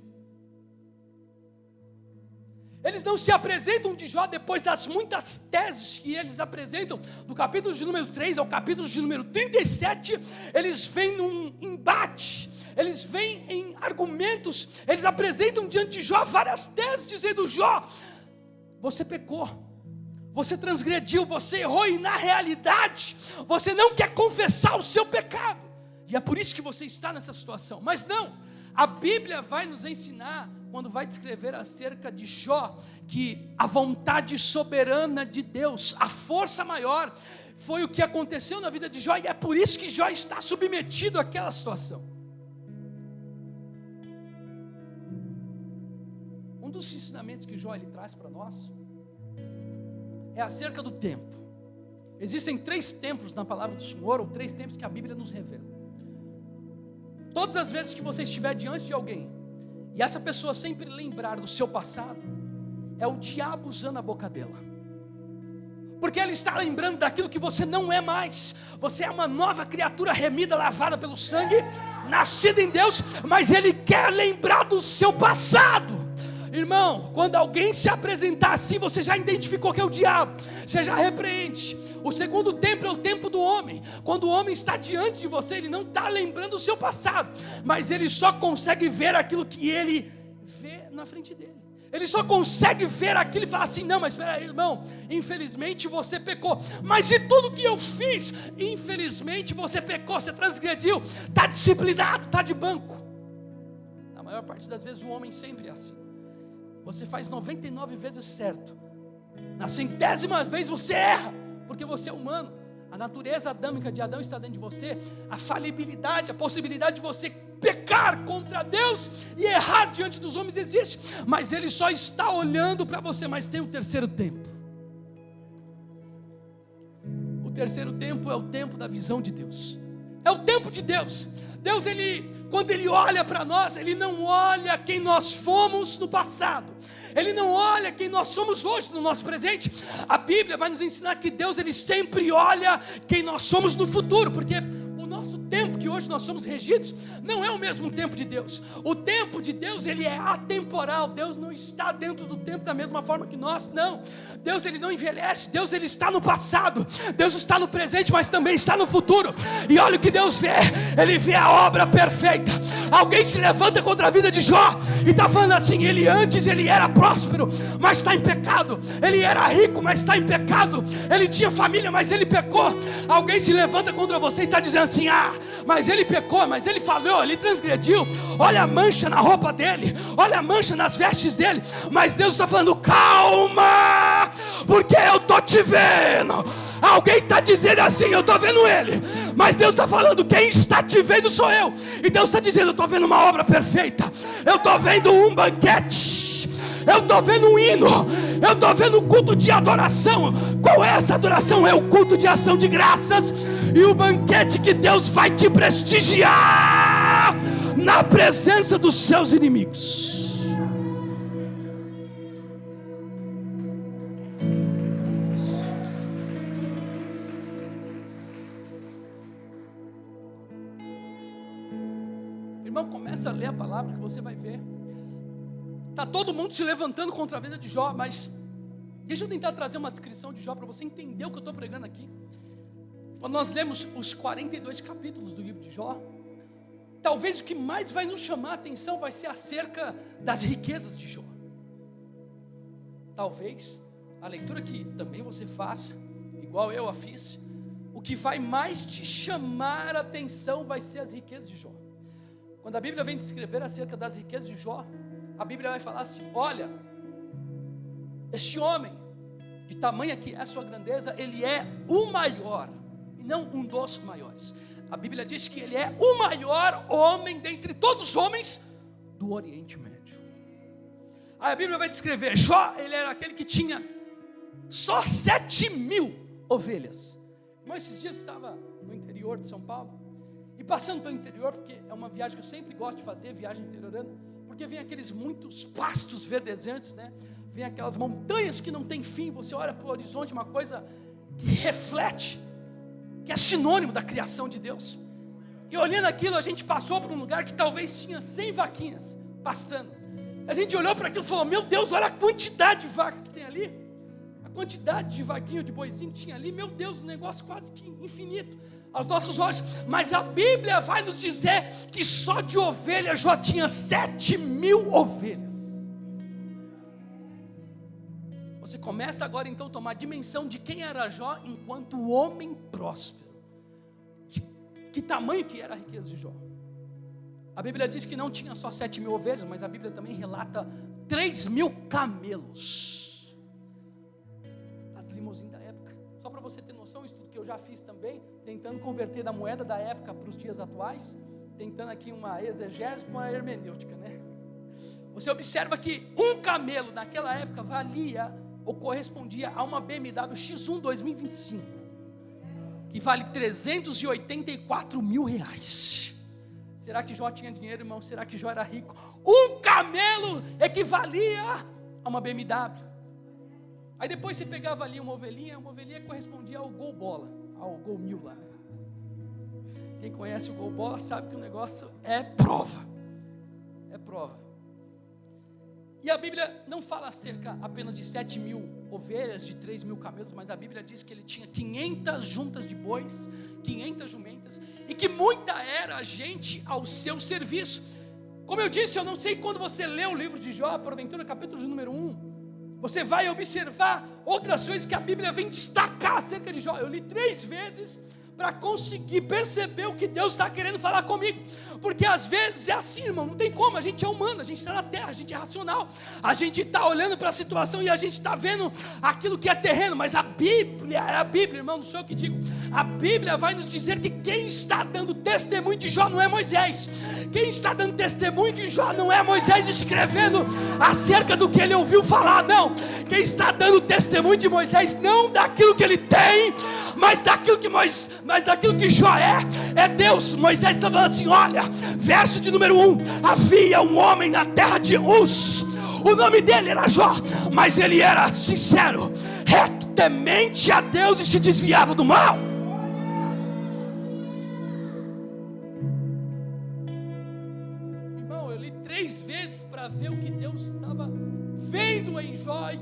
Eles não se apresentam de Jó depois das muitas teses que eles apresentam, do capítulo de número 3 ao capítulo de número 37, eles vêm num embate, eles vêm em argumentos, eles apresentam diante de Jó várias teses, dizendo: Jó, você pecou, você transgrediu, você errou, e na realidade você não quer confessar o seu pecado, e é por isso que você está nessa situação. Mas não, a Bíblia vai nos ensinar, quando vai descrever acerca de Jó, que a vontade soberana de Deus, a força maior, foi o que aconteceu na vida de Jó, e é por isso que Jó está submetido àquela situação. Um dos ensinamentos que Jó ele traz para nós é acerca do tempo. Existem 3 tempos na palavra do Senhor, ou 3 tempos que a Bíblia nos revela. Todas as vezes que você estiver diante de alguém e essa pessoa sempre lembrar do seu passado, é o diabo usando a boca dela, porque ele está lembrando daquilo que você não é mais. Você é uma nova criatura, remida, lavada pelo sangue, nascida em Deus, mas ele quer lembrar do seu passado. Irmão, quando alguém se apresentar assim, você já identificou que é o diabo, você já repreende. O segundo tempo é o tempo do homem. Quando o homem está diante de você, ele não está lembrando do seu passado, mas ele só consegue ver aquilo que ele vê na frente dele. Ele só consegue ver aquilo e falar assim: não, mas espera aí, irmão, infelizmente você pecou. Mas e tudo que eu fiz? Infelizmente você pecou, você transgrediu, está disciplinado, está de banco. Na maior parte das vezes o homem sempre é assim. Você faz 99 vezes certo, na 100ª vez você erra, porque você é humano. A natureza adâmica de Adão está dentro de você. A falibilidade, a possibilidade de você pecar contra Deus e errar diante dos homens existe, mas Ele só está olhando para você. Mas tem o terceiro tempo. O terceiro tempo é o tempo da visão de Deus. É o tempo de Deus. Deus, quando Ele olha para nós, Ele não olha quem nós fomos no passado, Ele não olha quem nós somos hoje, no nosso presente. A Bíblia vai nos ensinar que Deus, Ele sempre olha quem nós somos no futuro, porque o nosso tempo que hoje hoje nós somos regidos, não é o mesmo tempo de Deus. O tempo de Deus, ele é atemporal. Deus não está dentro do tempo da mesma forma que nós, não. Deus, ele não envelhece. Deus, ele está no passado. Deus está no presente, mas também está no futuro. E olha o que Deus vê. Ele vê a obra perfeita. Alguém se levanta contra a vida de Jó e está falando assim: ele antes ele era próspero, mas está em pecado. Ele era rico, mas está em pecado. Ele tinha família, mas ele pecou. Alguém se levanta contra você e está dizendo assim: mas ele pecou, mas ele falhou, ele transgrediu. Olha a mancha na roupa dele, olha a mancha nas vestes dele. Mas Deus está falando: calma, porque eu estou te vendo. Alguém está dizendo assim: eu estou vendo ele. Mas Deus está falando: quem está te vendo sou eu. E Deus está dizendo: eu estou vendo uma obra perfeita. Eu estou vendo um banquete. Eu estou vendo um hino. Eu estou vendo um culto de adoração. Qual é essa adoração? É o culto de ação de graças. E o banquete que Deus vai te prestigiar na presença dos seus inimigos. Irmão, começa a ler a palavra que você vai ver. Está todo mundo se levantando contra a vida de Jó, mas deixa eu tentar trazer uma descrição de Jó para você entender o que eu estou pregando aqui. Quando nós lemos os 42 capítulos do livro de Jó, talvez o que mais vai nos chamar a atenção vai ser acerca das riquezas de Jó. Talvez a leitura que também você faça, igual eu a fiz, o que vai mais te chamar a atenção vai ser as riquezas de Jó. Quando a Bíblia vem descrever acerca das riquezas de Jó, a Bíblia vai falar assim: olha, este homem, de tamanha que é a sua grandeza, ele é o maior, e não um dos maiores. A Bíblia diz que ele é o maior homem dentre todos os homens do Oriente Médio. Aí a Bíblia vai descrever: Jó, ele era aquele que tinha só 7.000 ovelhas. Irmão, esses dias eu estava no interior de São Paulo, e passando pelo interior, porque é uma viagem que eu sempre gosto de fazer, viagem interiorana, porque vem aqueles muitos pastos verdejantes, né? Vem aquelas montanhas que não tem fim. Você olha para o horizonte, uma coisa que reflete, que é sinônimo da criação de Deus. E olhando aquilo, a gente passou por um lugar que talvez tinha 100 vaquinhas pastando. A gente olhou para aquilo e falou: meu Deus, olha a quantidade de vaca que tem ali. A quantidade de vaquinho, de boizinho que tinha ali. Meu Deus, um negócio quase que infinito aos nossos olhos. Mas a Bíblia vai nos dizer que só de ovelha Jó tinha 7.000 ovelhas. Você começa agora então a tomar dimensão de quem era Jó enquanto homem próspero. De que tamanho que era a riqueza de Jó. A Bíblia diz que não tinha só 7.000 ovelhas, mas a Bíblia também relata 3.000 camelos. As limusines da época. Só para você ter noção, isso tudo que eu já fiz também, tentando converter da moeda da época para os dias atuais, tentando aqui uma exegese, uma hermenêutica, né? Você observa que um camelo naquela época valia ou correspondia a uma BMW X1 2025, que vale 384 mil reais. Será que Jó tinha dinheiro, irmão? Será que Jó era rico? Um camelo equivalia a uma BMW. Aí depois você pegava ali uma ovelhinha correspondia ao Gol Bola, ao Gol 1000 lá. Quem conhece o Gol Bola sabe que o negócio é prova. É prova. E a Bíblia não fala acerca apenas de 7.000 ovelhas, de 3.000 camelos, mas a Bíblia diz que ele tinha 500 juntas de bois, 500 jumentas, e que muita era a gente ao seu serviço. Como eu disse, eu não sei quando você lê o livro de Jó, porventura capítulo número 1, você vai observar outras coisas que a Bíblia vem destacar acerca de Jó. Eu li 3 vezes para conseguir perceber o que Deus está querendo falar comigo, porque às vezes é assim, irmão, não tem como, a gente é humano, a gente está na terra, a gente é racional, a gente está olhando para a situação e a gente está vendo aquilo que é terreno, mas a Bíblia, irmão, não sou eu que digo, a Bíblia vai nos dizer que quem está dando testemunho de Jó não é Moisés, quem está dando testemunho de Jó não é Moisés escrevendo acerca do que ele ouviu falar, não, quem está dando testemunho de Moisés, não daquilo que ele tem, mas daquilo que Jó é Deus. Moisés está falando assim, olha, verso de número 1, havia um homem na terra de Uz, o nome dele era Jó, mas ele era sincero, reto, temente a Deus e se desviava do mal.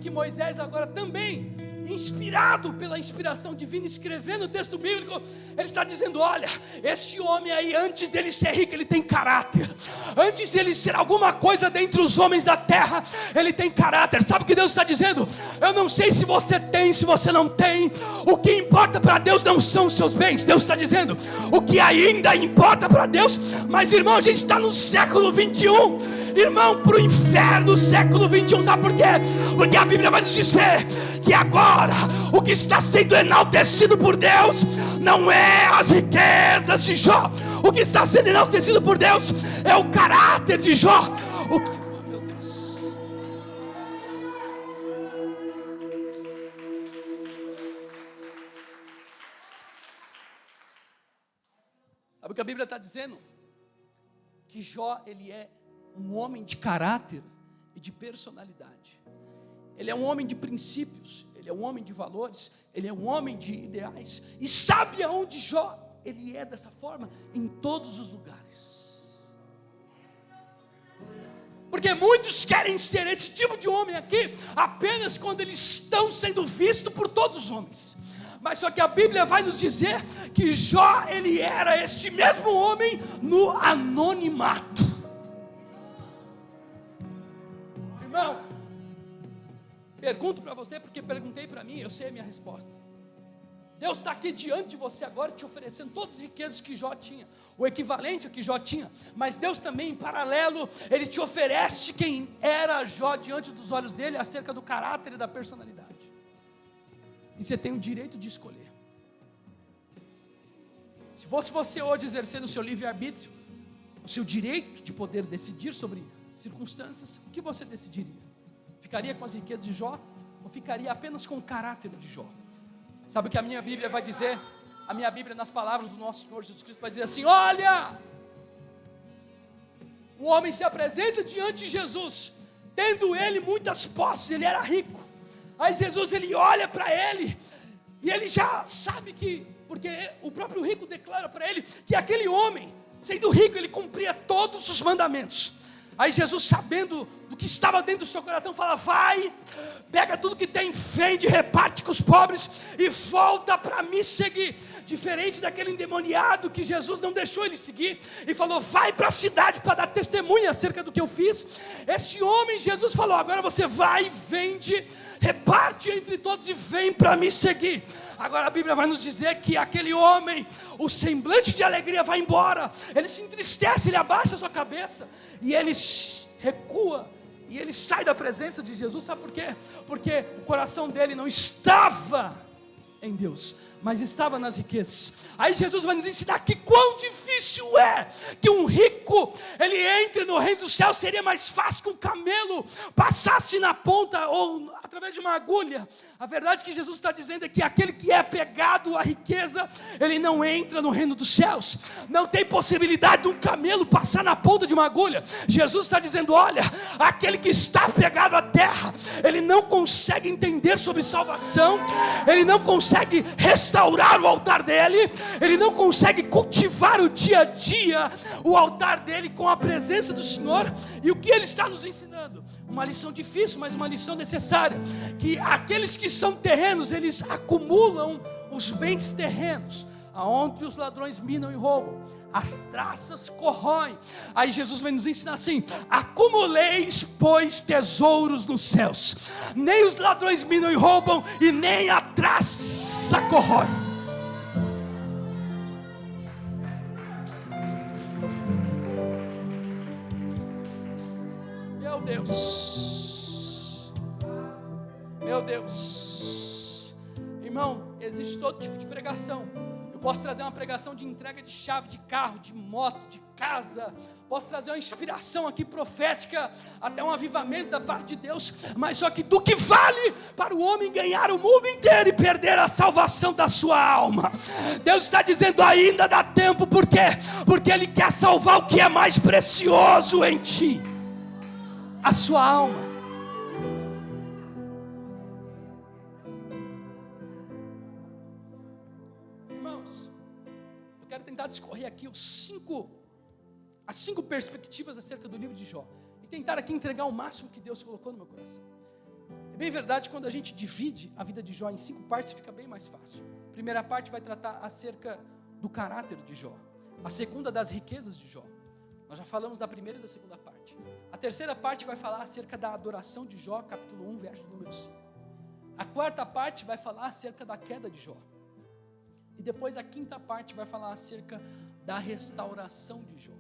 que Moisés agora também, inspirado pela inspiração divina, escrevendo o texto bíblico, ele está dizendo: olha, este homem aí, antes dele ser rico, ele tem caráter. Antes dele ser alguma coisa dentre os homens da terra, ele tem caráter. Sabe o que Deus está dizendo? Eu não sei se você tem, se você não tem. O que importa para Deus não são os seus bens. Deus está dizendo, o que ainda importa para Deus. Mas irmão, a gente está no século 21. Irmão, para o inferno, século 21. Sabe por quê? Porque a Bíblia vai nos dizer que agora o que está sendo enaltecido por Deus não é as riquezas de Jó. O que está sendo enaltecido por Deus é o caráter de Jó. Oh, meu Deus. Sabe o que a Bíblia está dizendo? Que Jó, ele é um homem de caráter e de personalidade. Ele é um homem de princípios, ele é um homem de valores, ele é um homem de ideais. E sabe aonde Jó, ele é dessa forma? Em todos os lugares. Porque muitos querem ser esse tipo de homem aqui apenas quando eles estão sendo vistos por todos os homens. Mas só que a Bíblia vai nos dizer que Jó, ele era este mesmo homem no anonimato. Irmão, pergunto para você porque perguntei para mim, eu sei a minha resposta. Deus está aqui diante de você agora te oferecendo todas as riquezas que Jó tinha, o equivalente a que Jó tinha. Mas Deus também, em paralelo, Ele te oferece quem era Jó diante dos olhos dele, acerca do caráter e da personalidade. E você tem o direito de escolher. Se fosse você hoje exercendo o seu livre-arbítrio, o seu direito de poder decidir sobre circunstâncias, o que você decidiria? Ficaria com as riquezas de Jó ou ficaria apenas com o caráter de Jó? Sabe o que a minha Bíblia vai dizer? A minha Bíblia, nas palavras do nosso Senhor Jesus Cristo, vai dizer assim: olha, o homem se apresenta diante de Jesus, tendo ele muitas posses, ele era rico. Aí Jesus, ele olha para ele, e ele já sabe que, porque o próprio rico declara para ele, que aquele homem, sendo rico, ele cumpria todos os mandamentos. Aí Jesus, sabendo do que estava dentro do seu coração, fala: vai, pega tudo que tem, vende, reparte com os pobres e volta para me seguir. Diferente daquele endemoniado que Jesus não deixou ele seguir e falou: vai para a cidade para dar testemunha acerca do que eu fiz. Este homem, Jesus falou: agora você vai, vende, reparte entre todos e vem para me seguir. Agora a Bíblia vai nos dizer que aquele homem, o semblante de alegria vai embora, ele se entristece, ele abaixa a sua cabeça e ele recua e ele sai da presença de Jesus. Sabe por quê? Porque o coração dele não estava em Deus, mas estava nas riquezas. Aí Jesus vai nos ensinar que quão difícil é que um rico ele entre no reino do céu. Seria mais fácil que um camelo passasse na ponta ou através de uma agulha. A verdade que Jesus está dizendo é que aquele que é apegado à riqueza, ele não entra no reino dos céus. Não tem possibilidade de um camelo passar na ponta de uma agulha. Jesus está dizendo: olha, aquele que está apegado à terra, ele não consegue entender sobre salvação, ele não consegue restaurar o altar dele, ele não consegue cultivar o dia a dia, o altar dele com a presença do Senhor. E o que ele está nos ensinando? Uma lição difícil, mas uma lição necessária, que aqueles que são terrenos, eles acumulam os bens terrenos, aonde os ladrões minam e roubam, as traças corroem. Aí Jesus vai nos ensinar assim: acumuleis, pois, tesouros nos céus, nem os ladrões minam e roubam, e nem a traça corrói. Meu Deus, meu Deus, irmão, existe todo tipo de pregação. Eu posso trazer uma pregação de entrega de chave de carro, de moto, de casa. Posso trazer uma inspiração aqui profética, até um avivamento da parte de Deus. Mas só que do que vale para o homem ganhar o mundo inteiro e perder a salvação da sua alma? Deus está dizendo: ainda dá tempo. Por quê? Porque Ele quer salvar o que é mais precioso em ti, a sua alma. Irmãos, eu quero tentar discorrer aqui as 5 perspectivas acerca do livro de Jó, e tentar aqui entregar o máximo que Deus colocou no meu coração. É bem verdade, quando a gente divide a vida de Jó em 5 partes, fica bem mais fácil. A primeira parte vai tratar acerca do caráter de Jó. A segunda, das riquezas de Jó. Nós já falamos da primeira e da segunda parte. A terceira parte vai falar acerca da adoração de Jó, capítulo 1, verso número 5. A quarta parte vai falar acerca da queda de Jó. E depois a quinta parte vai falar acerca da restauração de Jó.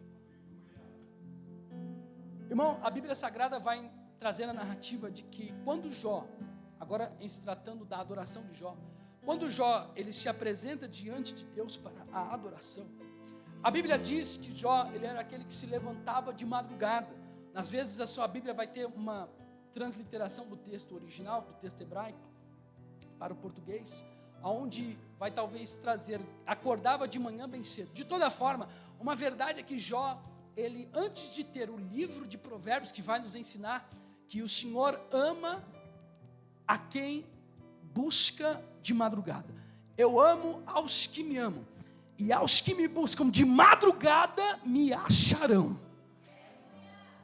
Irmão, a Bíblia Sagrada vai trazer a narrativa de que quando Jó, agora em se tratando da adoração de Jó, quando Jó ele se apresenta diante de Deus para a adoração, a Bíblia diz que Jó ele era aquele que se levantava de madrugada. Às vezes a sua Bíblia vai ter uma transliteração do texto original, do texto hebraico, para o português, onde vai talvez trazer, acordava de manhã bem cedo. De toda forma, uma verdade é que Jó, ele antes de ter o livro de Provérbios, que vai nos ensinar que o Senhor ama a quem busca de madrugada. Eu amo aos que me amam, e aos que me buscam de madrugada me acharão.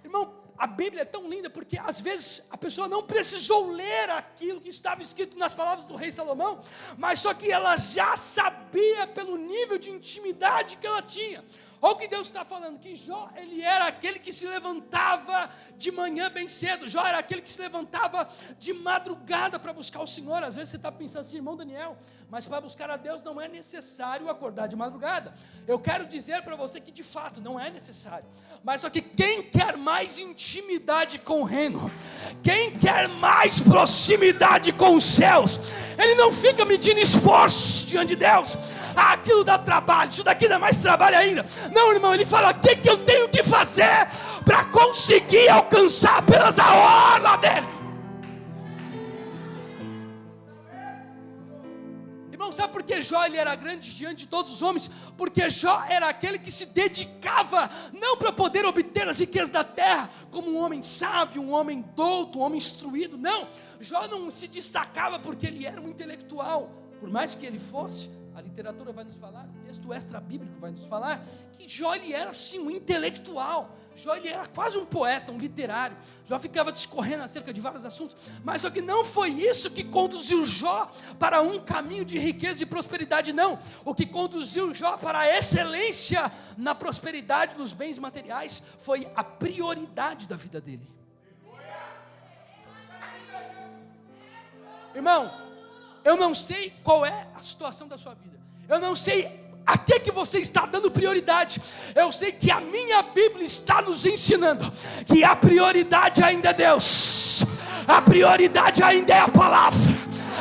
Irmão, a Bíblia é tão linda porque às vezes a pessoa não precisou ler aquilo que estava escrito nas palavras do rei Salomão, mas só que ela já sabia pelo nível de intimidade que ela tinha. Olha o que Deus está falando, que Jó, ele era aquele que se levantava de manhã bem cedo. Jó era aquele que se levantava de madrugada para buscar o Senhor. Às vezes você está pensando assim, irmão Daniel, mas para buscar a Deus não é necessário acordar de madrugada. Eu quero dizer para você que de fato não é necessário. Mas só que quem quer mais intimidade com o reino, quem quer mais proximidade com os céus, ele não fica medindo esforços diante de Deus. Ah, aquilo dá trabalho, isso daqui dá mais trabalho ainda. Não, irmão, ele fala, o que eu tenho que fazer para conseguir alcançar apenas a orla dele? Irmão, sabe por que Jó ele era grande diante de todos os homens? Porque Jó era aquele que se dedicava, não para poder obter as riquezas da terra, como um homem sábio, um homem douto, um homem instruído, não. Jó não se destacava porque ele era um intelectual, por mais que ele fosse. A literatura vai nos falar, o texto extra-bíblico vai nos falar, que Jó ele era assim um intelectual. Jó ele era quase um poeta, um literário. Jó ficava discorrendo acerca de vários assuntos, mas só que não foi isso que conduziu Jó para um caminho de riqueza e de prosperidade, não. O que conduziu Jó para a excelência na prosperidade dos bens materiais foi a prioridade da vida dele. Irmão, eu não sei qual é a situação da sua vida. Eu não sei a que você está dando prioridade. Eu sei que a minha Bíblia está nos ensinando que a prioridade ainda é Deus. A prioridade ainda é a palavra.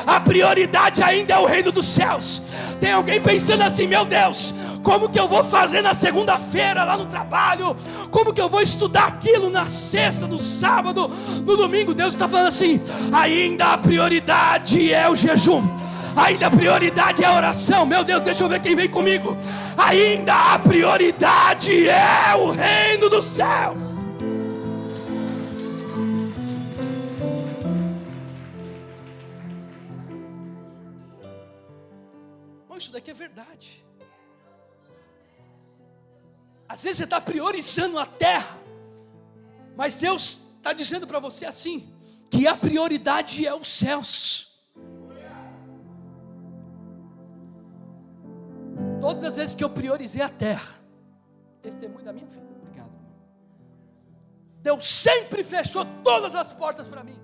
A prioridade ainda é o reino dos céus. Tem alguém pensando assim, meu Deus, como que eu vou fazer na segunda-feira lá no trabalho? Como que eu vou estudar aquilo na sexta, no sábado, no domingo? Deus está falando assim, ainda a prioridade é o jejum. Ainda a prioridade é a oração. Meu Deus, deixa eu ver quem vem comigo. Ainda a prioridade é o reino dos céus. Isso daqui é verdade. Às vezes você está priorizando a terra, mas Deus está dizendo para você assim, que a prioridade é os céus. Todas as vezes que eu priorizei a terra, testemunho da minha vida, obrigado, Deus sempre fechou todas as portas para mim.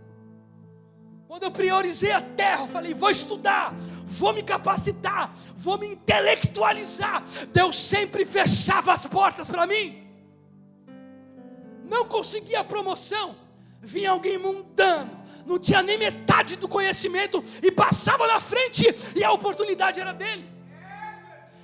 Quando eu priorizei a terra, eu falei, vou estudar, vou me capacitar, vou me intelectualizar. Deus sempre fechava as portas para mim. Não conseguia promoção, vinha alguém mundano, não tinha nem metade do conhecimento e passava na frente e a oportunidade era dele.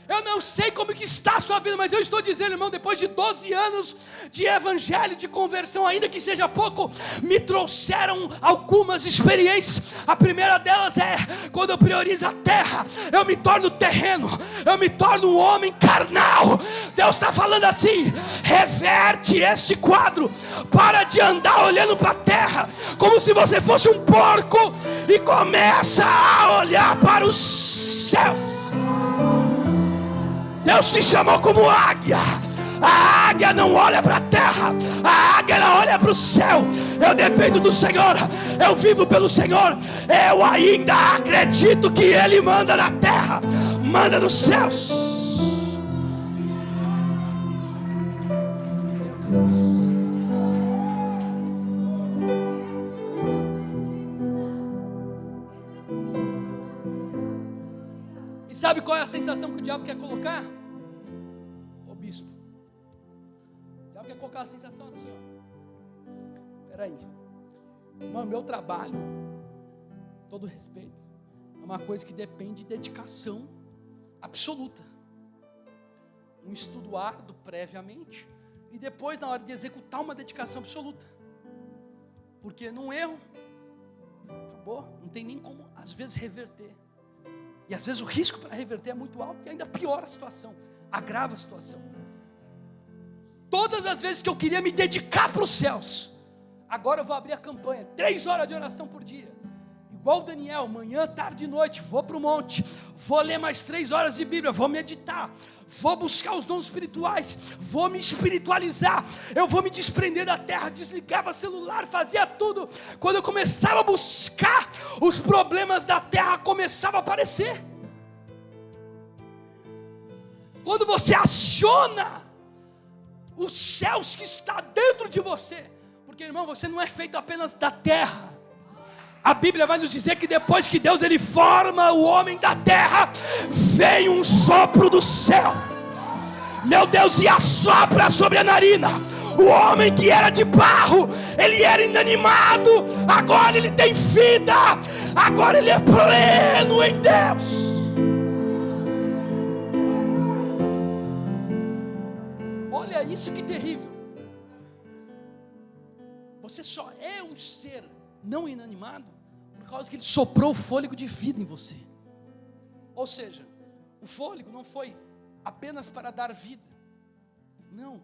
Eu não sei como que está a sua vida, mas eu estou dizendo, irmão, depois de 12 anos de evangelho, de conversão, ainda que seja pouco, me trouxeram algumas experiências. A primeira delas é, quando eu priorizo a terra, eu me torno terreno, eu me torno um homem carnal. Deus está falando assim, reverte este quadro, para de andar olhando para a terra, como se você fosse um porco, e começa a olhar para os céus. Deus te chamou como águia. A águia não olha para a terra, a águia não olha para o céu. Eu dependo do Senhor, eu vivo pelo Senhor. Eu ainda acredito que Ele manda na terra, manda nos céus. E sabe qual é a sensação que o diabo quer colocar? Ô bispo, o diabo quer colocar a sensação assim, ó. Peraí, irmão, meu trabalho, todo respeito, é uma coisa que depende de dedicação absoluta. Um estudo árduo previamente, e depois na hora de executar uma dedicação absoluta. Porque num erro, acabou, não tem nem como às vezes reverter. E às vezes o risco para reverter é muito alto e ainda piora a situação, agrava a situação. Todas as vezes que eu queria me dedicar para os céus, agora eu vou abrir a campanha, 3 horas de oração por dia. Igual o Daniel, manhã, tarde e noite, vou para o monte, vou ler mais 3 horas de Bíblia, vou meditar, vou buscar os dons espirituais, vou me espiritualizar, eu vou me desprender da terra, desligava celular, fazia tudo. Quando eu começava a buscar, os problemas da terra começavam a aparecer. Quando você aciona os céus que está dentro de você, porque irmão, você não é feito apenas da terra. A Bíblia vai nos dizer que depois que Deus ele forma o homem da terra, vem um sopro do céu, meu Deus, e assopra sobre a narina. O homem que era de barro, ele era inanimado, agora ele tem vida, agora ele é pleno em Deus. Olha isso que terrível. Você só é um ser não inanimado por causa que Ele soprou o fôlego de vida em você. Ou seja, o fôlego não foi apenas para dar vida, não,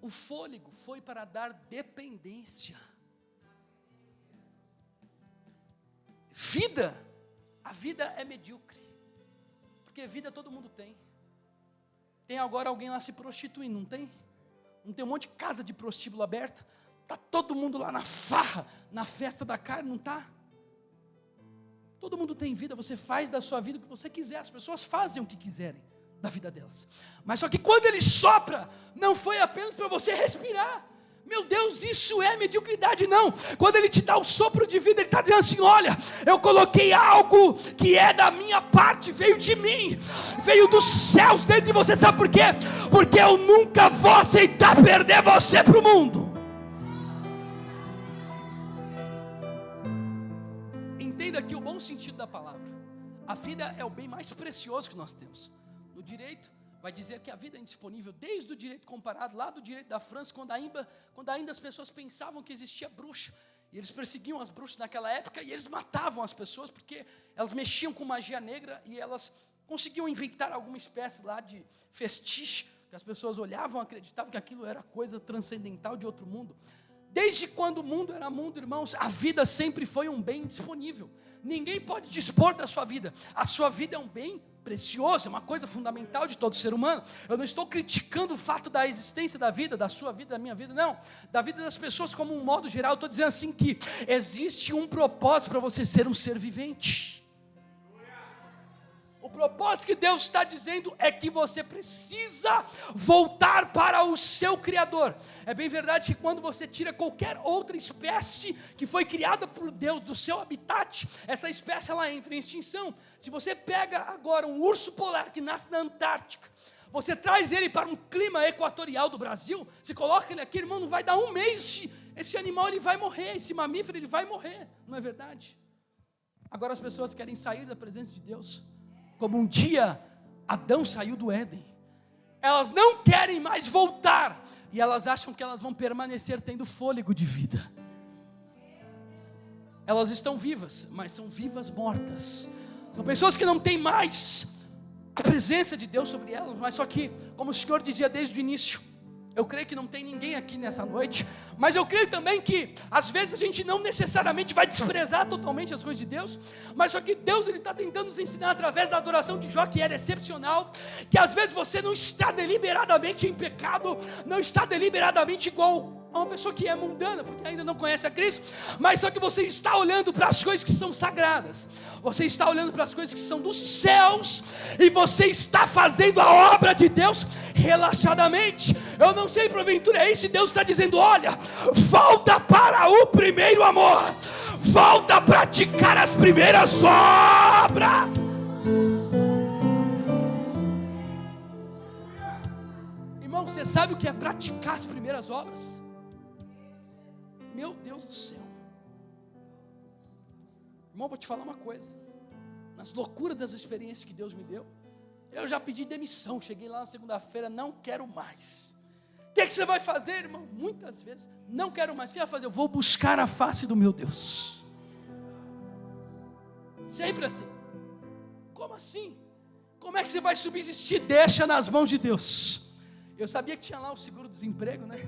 o fôlego foi para dar dependência. Vida, a vida é medíocre, porque vida todo mundo tem. Tem agora alguém lá se prostituindo, não tem? Não tem um monte de casa de prostíbulo aberta? Está todo mundo lá na farra, na festa da carne, não está? Todo mundo tem vida, você faz da sua vida o que você quiser, as pessoas fazem o que quiserem da vida delas. Mas só que quando Ele sopra, não foi apenas para você respirar. Meu Deus, isso é mediocridade, não. Quando Ele te dá o sopro de vida, Ele está dizendo assim, olha, eu coloquei algo que é da minha parte, veio de mim, veio dos céus dentro de você, sabe por quê? Porque eu nunca vou aceitar perder você para o mundo. Entenda aqui o bom sentido da palavra. A vida é o bem mais precioso que nós temos. No direito, vai dizer que a vida é indisponível, desde o direito comparado, lá do direito da França, quando ainda as pessoas pensavam que existia bruxa, e eles perseguiam as bruxas naquela época, e eles matavam as pessoas, porque elas mexiam com magia negra, e elas conseguiam inventar alguma espécie lá de fetiche, que as pessoas olhavam, acreditavam que aquilo era coisa transcendental de outro mundo. Desde quando o mundo era mundo, irmãos, a vida sempre foi um bem disponível. Ninguém pode dispor da sua vida. A sua vida é um bem precioso, é uma coisa fundamental de todo ser humano. Eu não estou criticando o fato da existência da vida, da sua vida, da minha vida, não. Da vida das pessoas como um modo geral. Eu estou dizendo assim que existe um propósito para você ser um ser vivente. O propósito que Deus está dizendo é que você precisa voltar para o seu Criador. É bem verdade que quando você tira qualquer outra espécie que foi criada por Deus do seu habitat, essa espécie ela entra em extinção. Se você pega agora um urso polar que nasce na Antártica, você traz ele para um clima equatorial do Brasil, se coloca ele aqui, irmão, não vai dar um mês, esse animal ele vai morrer, esse mamífero ele vai morrer, não é verdade? Agora as pessoas querem sair da presença de Deus, como um dia Adão saiu do Éden. Elas não querem mais voltar, e elas acham que elas vão permanecer tendo fôlego de vida. Elas estão vivas, mas são vivas mortas. São pessoas que não têm mais a presença de Deus sobre elas. Mas só que, como o Senhor dizia desde o início, Eu creio que não tem ninguém aqui nessa noite, mas eu creio também que às vezes a gente não necessariamente vai desprezar totalmente as coisas de Deus, mas só que Deus ele está tentando nos ensinar através da adoração de Jó, que era excepcional, que às vezes você não está deliberadamente em pecado, não está deliberadamente igual a uma pessoa que é mundana, porque ainda não conhece a Cristo, mas só que você está olhando para as coisas que são sagradas, você está olhando para as coisas que são dos céus, e você está fazendo a obra de Deus relaxadamente. Eu não sei, porventura é isso, e Deus está dizendo: olha, volta para o primeiro amor, volta a praticar as primeiras obras. Irmão, você sabe o que é praticar as primeiras obras? Meu Deus do céu. Irmão, vou te falar uma coisa. Nas loucuras das experiências que Deus me deu, eu já pedi demissão. Cheguei lá na segunda-feira, não quero mais. O que você vai fazer, irmão? Muitas vezes, não quero mais. O que vai fazer? Eu vou buscar a face do meu Deus. Sempre assim. Como assim? Como é que você vai subsistir? Deixa nas mãos de Deus. Eu sabia que tinha lá o seguro-desemprego, né?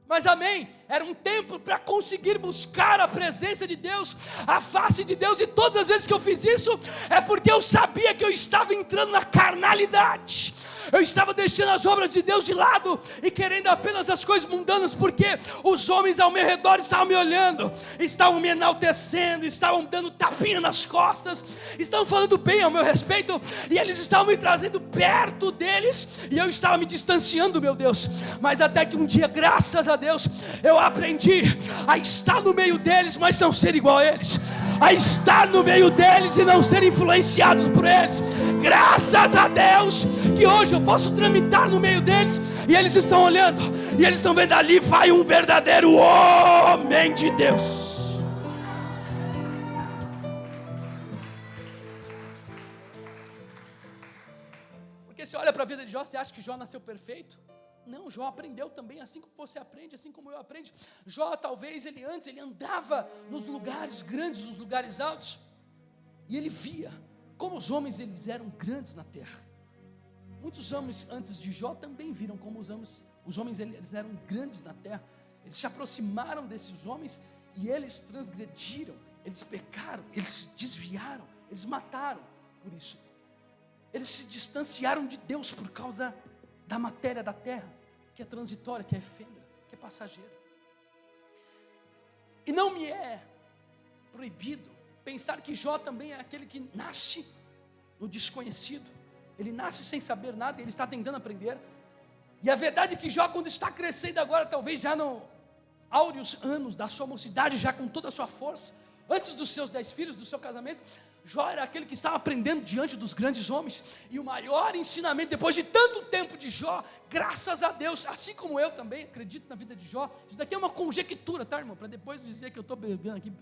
Mas amém, era um tempo para conseguir buscar a presença de Deus, a face de Deus, e todas as vezes que eu fiz isso, é porque eu sabia que eu estava entrando na carnalidade, eu estava deixando as obras de Deus de lado, e querendo apenas as coisas mundanas, porque os homens ao meu redor estavam me olhando, estavam me enaltecendo, estavam dando tapinha nas costas, estavam falando bem ao meu respeito, e eles estavam me trazendo perto deles, e eu estava me distanciando, meu Deus, mas até que um dia, graças a Deus, eu aprendi a estar no meio deles, mas não ser igual a eles, a estar no meio deles e não ser influenciados por eles. Graças a Deus que hoje eu posso tramitar no meio deles, e eles estão olhando, e eles estão vendo: ali vai um verdadeiro homem de Deus. Porque você olha para a vida de Jó, você acha que Jó nasceu perfeito? Não, Jó aprendeu também, assim como você aprende, assim como eu aprendo. Jó, talvez ele andava nos lugares grandes, nos lugares altos, e ele via como os homens eles eram grandes na terra. Muitos homens antes de Jó também viram como os homens eles eram grandes na terra. Eles se aproximaram desses homens e eles transgrediram, eles pecaram, eles se desviaram, eles mataram por isso. Eles se distanciaram de Deus por causa da matéria da terra, que é transitória, que é efêmera, que é passageira. E não me é proibido pensar que Jó também é aquele que nasce no desconhecido. Ele nasce sem saber nada, ele está tentando aprender. E a verdade é que Jó, quando está crescendo agora, talvez já no áureos anos da sua mocidade, já com toda a sua força, antes dos seus 10 filhos, do seu casamento, Jó era aquele que estava aprendendo diante dos grandes homens. E o maior ensinamento, depois de tanto tempo de Jó, graças a Deus, assim como eu também acredito na vida de Jó. Isso daqui é uma conjectura, tá, irmão? Para depois dizer que eu estou pegando aqui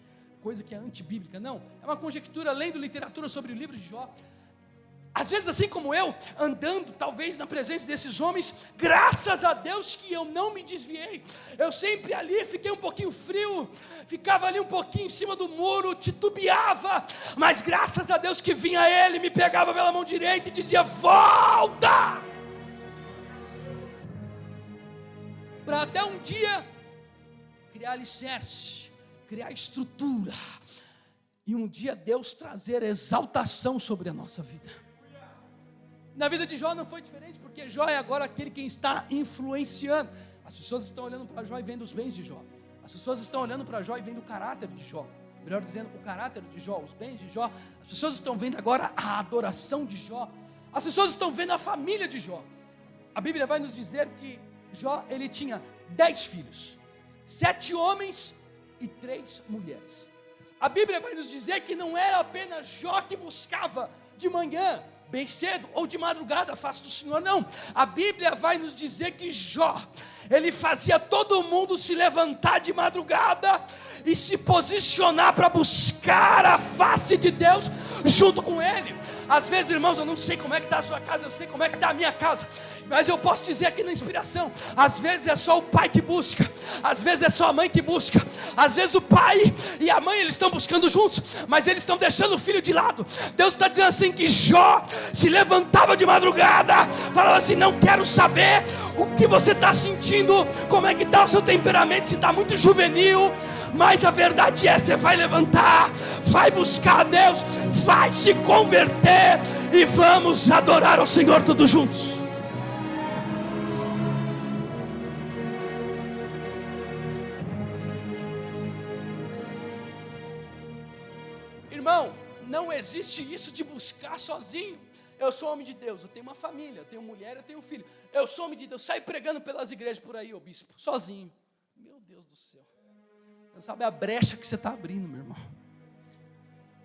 coisa que é antibíblica. Não, é uma conjectura lendo literatura sobre o livro de Jó. Às vezes, assim como eu, andando talvez na presença desses homens, graças a Deus que eu não me desviei. Eu sempre ali fiquei um pouquinho frio, ficava ali um pouquinho em cima do muro, titubeava, mas graças a Deus que vinha ele, me pegava pela mão direita e dizia: volta! Para até um dia criar alicerce, criar estrutura, e um dia Deus trazer exaltação sobre a nossa vida. Na vida de Jó não foi diferente, porque Jó é agora aquele quem está influenciando. As pessoas estão olhando para Jó e vendo os bens de Jó. As pessoas estão olhando para Jó e vendo o caráter de Jó. Melhor dizendo, o caráter de Jó, os bens de Jó. As pessoas estão vendo agora a adoração de Jó. As pessoas estão vendo a família de Jó. A Bíblia vai nos dizer que Jó, ele tinha 10 filhos, 7 homens e 3 mulheres. A Bíblia vai nos dizer que não era apenas Jó que buscava de manhã, bem cedo, ou de madrugada, a face do Senhor, não. A Bíblia vai nos dizer que Jó, ele fazia todo mundo se levantar de madrugada e se posicionar para buscar a face de Deus junto com ele. Às vezes, irmãos, eu não sei como é que está a sua casa, eu sei como é que está a minha casa, mas eu posso dizer aqui na inspiração, às vezes é só o pai que busca, às vezes é só a mãe que busca, às vezes o pai e a mãe eles estão buscando juntos, mas eles estão deixando o filho de lado. Deus está dizendo assim que Jó se levantava de madrugada, falava assim: não quero saber o que você está sentindo, como é que está o seu temperamento, se está muito juvenil. Mas a verdade é, você vai levantar, vai buscar a Deus, vai se converter e vamos adorar ao Senhor todos juntos. Irmão, não existe isso de buscar sozinho. Eu sou homem de Deus, eu tenho uma família, eu tenho mulher, eu tenho um filho. Eu sou homem de Deus, sai pregando pelas igrejas por aí, ô bispo, sozinho. Meu Deus do céu. Não sabe a brecha que você está abrindo, meu irmão.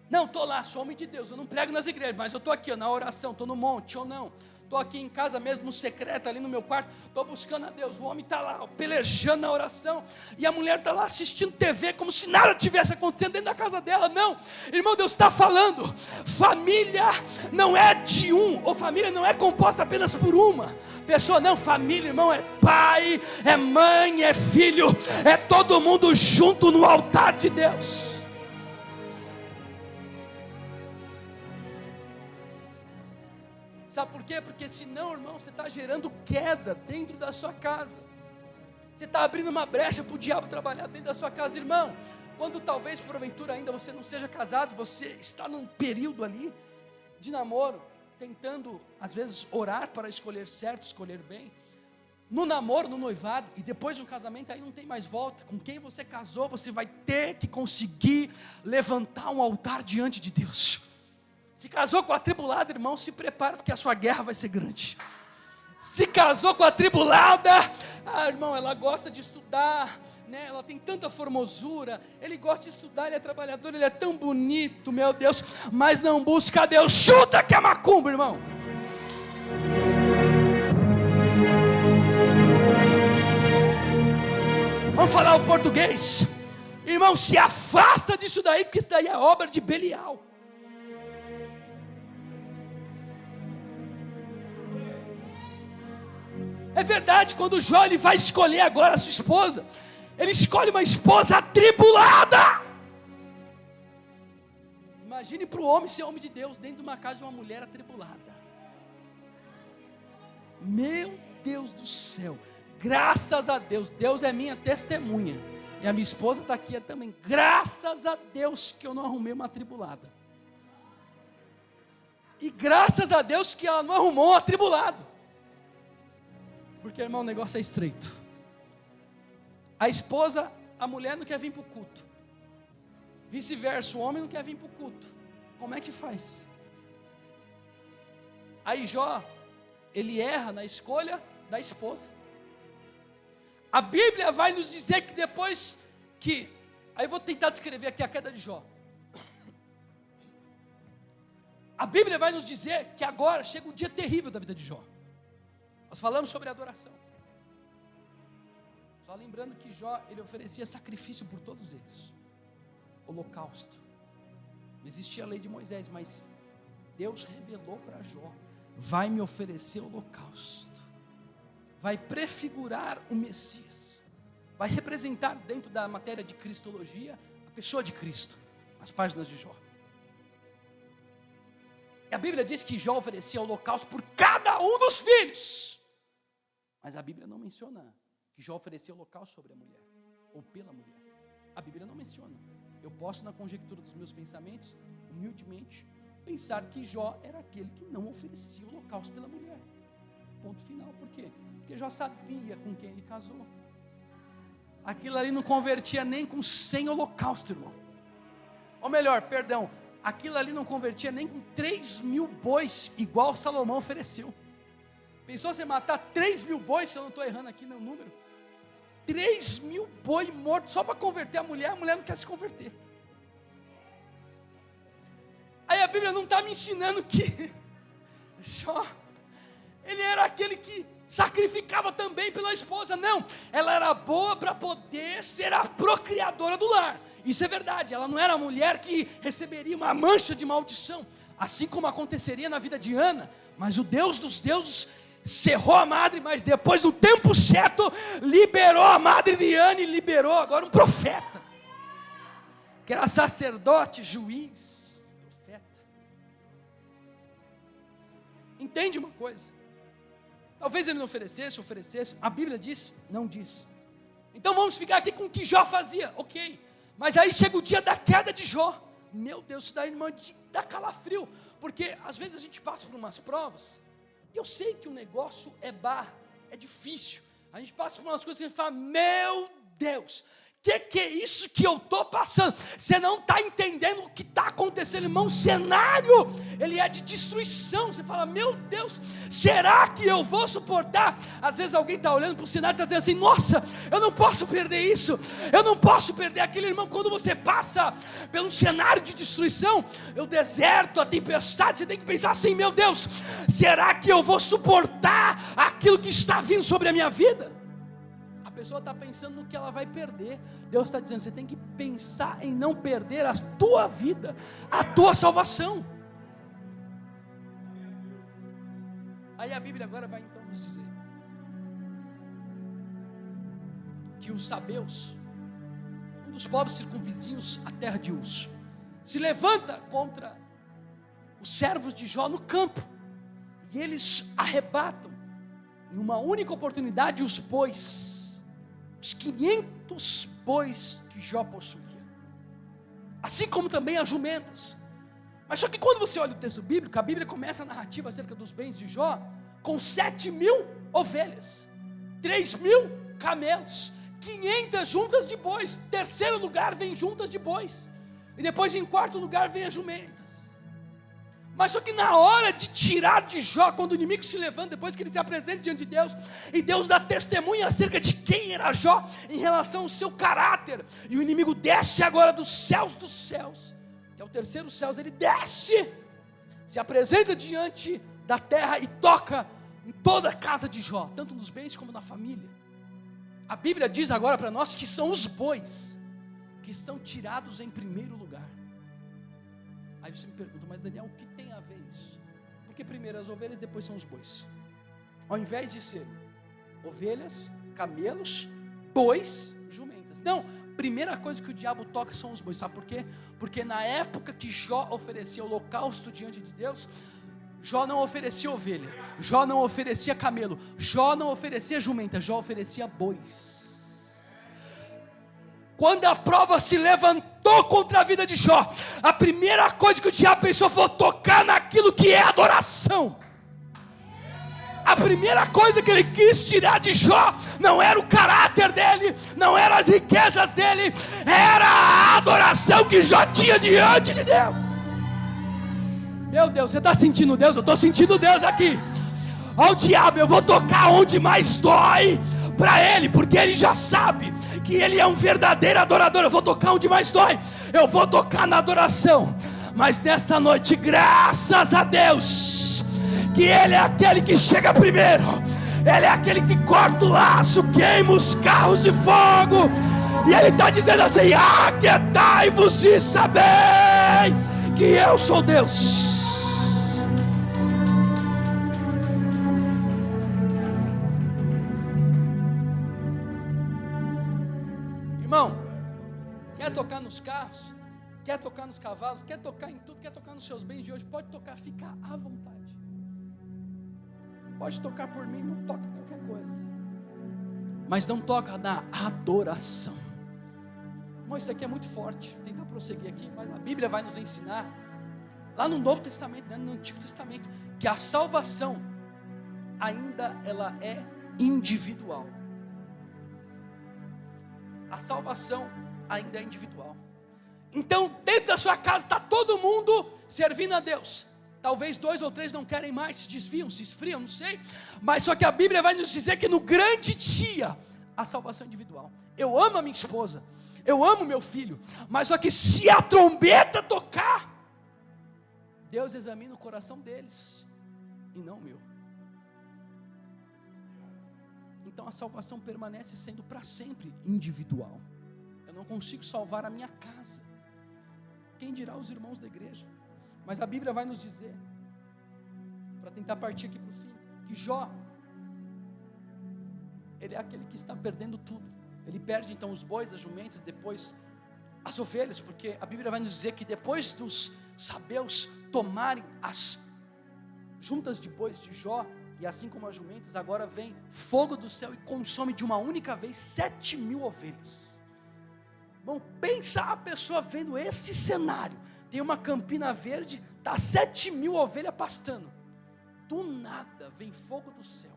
Não, estou lá, sou homem de Deus, eu não prego nas igrejas, mas eu estou aqui, na oração, estou no monte ou não. Estou aqui em casa mesmo, no secreto, ali no meu quarto, estou buscando a Deus. O homem está lá, ó, pelejando na oração, e a mulher está lá assistindo TV, como se nada tivesse acontecendo dentro da casa dela. Não, irmão, Deus está falando, família não é de um, ou família não é composta apenas por uma pessoa, não. Família, irmão, é pai, é mãe, é filho, é todo mundo junto no altar de Deus. Sabe por quê? Porque senão, irmão, você está gerando queda dentro da sua casa. Você está abrindo uma brecha para o diabo trabalhar dentro da sua casa, irmão. Quando talvez, porventura, ainda você não seja casado, você está num período ali de namoro, tentando, às vezes, orar para escolher certo, escolher bem. No namoro, no noivado, e depois no casamento, aí não tem mais volta. Com quem você casou, você vai ter que conseguir levantar um altar diante de Deus. Se casou com a atribulada, irmão, se prepara, porque a sua guerra vai ser grande. Se casou com a atribulada, irmão, ela gosta de estudar, né? Ela tem tanta formosura, ele gosta de estudar, ele é trabalhador, ele é tão bonito, meu Deus, mas não busca a Deus. Chuta que é macumba, irmão. Vamos falar o português. Irmão, se afasta disso daí, porque isso daí é obra de Belial. É verdade, quando Jó ele vai escolher agora a sua esposa, ele escolhe uma esposa atribulada. Imagine para o homem ser homem de Deus dentro de uma casa de uma mulher atribulada. Meu Deus do céu, graças a Deus, Deus é minha testemunha, e a minha esposa está aqui também. Graças a Deus que eu não arrumei uma atribulada, e graças a Deus que ela não arrumou um atribulado. Porque, irmão, o negócio é estreito. A esposa, a mulher não quer vir para o culto. Vice-versa, o homem não quer vir para o culto. Como é que faz? Aí Jó, ele erra na escolha da esposa. A Bíblia vai nos dizer que depois que... Aí eu vou tentar descrever aqui a queda de Jó. A Bíblia vai nos dizer que agora chega um dia terrível da vida de Jó. Nós falamos sobre adoração. Só lembrando que Jó, ele oferecia sacrifício por todos eles. Holocausto. Não existia a lei de Moisés, mas Deus revelou para Jó: vai me oferecer holocausto. Vai prefigurar o Messias. Vai representar dentro da matéria de cristologia a pessoa de Cristo, as páginas de Jó. E a Bíblia diz que Jó oferecia holocausto por cada um dos filhos. Mas a Bíblia não menciona que Jó oferecia holocausto sobre a mulher, ou pela mulher. A Bíblia não menciona. Eu posso, na conjectura dos meus pensamentos, humildemente, pensar que Jó era aquele que não oferecia holocausto pela mulher. Ponto final. Por quê? Porque Jó sabia com quem ele casou. Aquilo ali não convertia nem com 100 holocaustos, irmão. Ou melhor, perdão, aquilo ali não convertia nem com 3.000 bois, igual Salomão ofereceu. Pensou você matar 3.000 bois, se eu não estou errando aqui no número? 3.000 bois mortos só para converter a mulher não quer se converter. Aí a Bíblia não está me ensinando que Jó, ele era aquele que sacrificava também pela esposa. Não, ela era boa para poder ser a procriadora do lar. Isso é verdade, ela não era a mulher que receberia uma mancha de maldição, assim como aconteceria na vida de Ana. Mas o Deus dos deuses cerrou a madre, mas depois do tempo certo, liberou a madre de Ana e liberou agora um profeta, que era sacerdote, juiz, profeta. Entende uma coisa? Talvez ele não oferecesse, a Bíblia diz, não diz. Então vamos ficar aqui com o que Jó fazia, ok. Mas aí chega o dia da queda de Jó. Meu Deus, isso dá, irmã, dá calafrio. Porque às vezes a gente passa por umas provas, e eu sei que o negócio é barra, é difícil. A gente passa por umas coisas que a gente fala, meu Deus, que é isso que eu estou passando? Você não está entendendo o que está acontecendo, irmão. O cenário, ele é de destruição. Você fala, meu Deus, será que eu vou suportar? Às vezes alguém está olhando para o cenário e está dizendo assim, nossa, eu não posso perder isso, eu não posso perder aquilo. Irmão, quando você passa pelo cenário de destruição, o deserto, a tempestade, você tem que pensar assim, meu Deus, será que eu vou suportar aquilo que está vindo sobre a minha vida? A pessoa está pensando no que ela vai perder. Deus está dizendo, você tem que pensar em não perder a tua vida, a tua salvação. Aí a Bíblia agora vai então nos dizer que os sabeus, um dos povos circunvizinhos à terra de Uz, se levanta contra os servos de Jó no campo, e eles arrebatam em uma única oportunidade os bois, os 500 bois que Jó possuía, assim como também as jumentas. Mas só que quando você olha o texto bíblico, a Bíblia começa a narrativa acerca dos bens de Jó com 7.000 ovelhas, 3.000 camelos, 500 juntas de bois. Terceiro lugar vem juntas de bois, e depois em quarto lugar vem as jumentas. Mas só que na hora de tirar de Jó, quando o inimigo se levanta, depois que ele se apresenta diante de Deus, e Deus dá testemunha acerca de quem era Jó, em relação ao seu caráter, e o inimigo desce agora dos céus, que é o terceiro céu, ele desce, se apresenta diante da terra e toca em toda a casa de Jó, tanto nos bens como na família. A Bíblia diz agora para nós que são os bois que estão tirados em primeiro lugar. Aí você me pergunta, mas Daniel, o que tem a ver isso? Porque primeiro as ovelhas, depois são os bois. Ao invés de ser ovelhas, camelos, bois, jumentas. Não, primeira coisa que o diabo toca são os bois. Sabe por quê? Porque na época que Jó oferecia holocausto diante de Deus, Jó não oferecia ovelha, Jó não oferecia camelo, Jó não oferecia jumenta, Jó oferecia bois. Quando a prova se levantou contra a vida de Jó, a primeira coisa que o diabo pensou foi tocar naquilo que é adoração. A primeira coisa que ele quis tirar de Jó não era o caráter dele, não eram as riquezas dele, era a adoração que Jó tinha diante de Deus. Meu Deus, você está sentindo Deus? Eu estou sentindo Deus aqui. Ó, o diabo, eu vou tocar onde mais dói para ele, porque ele já sabe que ele é um verdadeiro adorador. Eu vou tocar onde mais dói, eu vou tocar na adoração. Mas nesta noite, graças a Deus, que ele é aquele que chega primeiro, ele é aquele que corta o laço, queima os carros de fogo, e ele está dizendo assim: aquietai-vos e sabei que eu sou Deus. Irmão, quer tocar nos carros, quer tocar nos cavalos, quer tocar em tudo, quer tocar nos seus bens de hoje, pode tocar, fica à vontade. Pode tocar por mim, não toca qualquer coisa, mas não toca na adoração. Irmão, isso aqui é muito forte, vou tentar prosseguir aqui, mas a Bíblia vai nos ensinar, lá no Novo Testamento, né, no Antigo Testamento, que a salvação ainda ela é individual. A salvação ainda é individual. Então dentro da sua casa está todo mundo servindo a Deus. Talvez 2 ou 3 não querem mais, se desviam, se esfriam, não sei. Mas só que a Bíblia vai nos dizer que no grande dia, a salvação é individual. Eu amo a minha esposa, eu amo meu filho, mas só que se a trombeta tocar, Deus examina o coração deles e não o meu. Então a salvação permanece sendo para sempre individual. Eu não consigo salvar a minha casa, quem dirá os irmãos da igreja? Mas a Bíblia vai nos dizer, para tentar partir aqui para o fim, que Jó, ele é aquele que está perdendo tudo. Ele perde então os bois, as jumentas, depois as ovelhas, porque a Bíblia vai nos dizer que depois dos sabeus tomarem juntas de bois de Jó, e assim como as jumentas, agora vem fogo do céu e consome de uma única vez 7.000 ovelhas. Irmão, pensa a pessoa vendo esse cenário, tem uma campina verde, está 7.000 ovelhas pastando, do nada vem fogo do céu.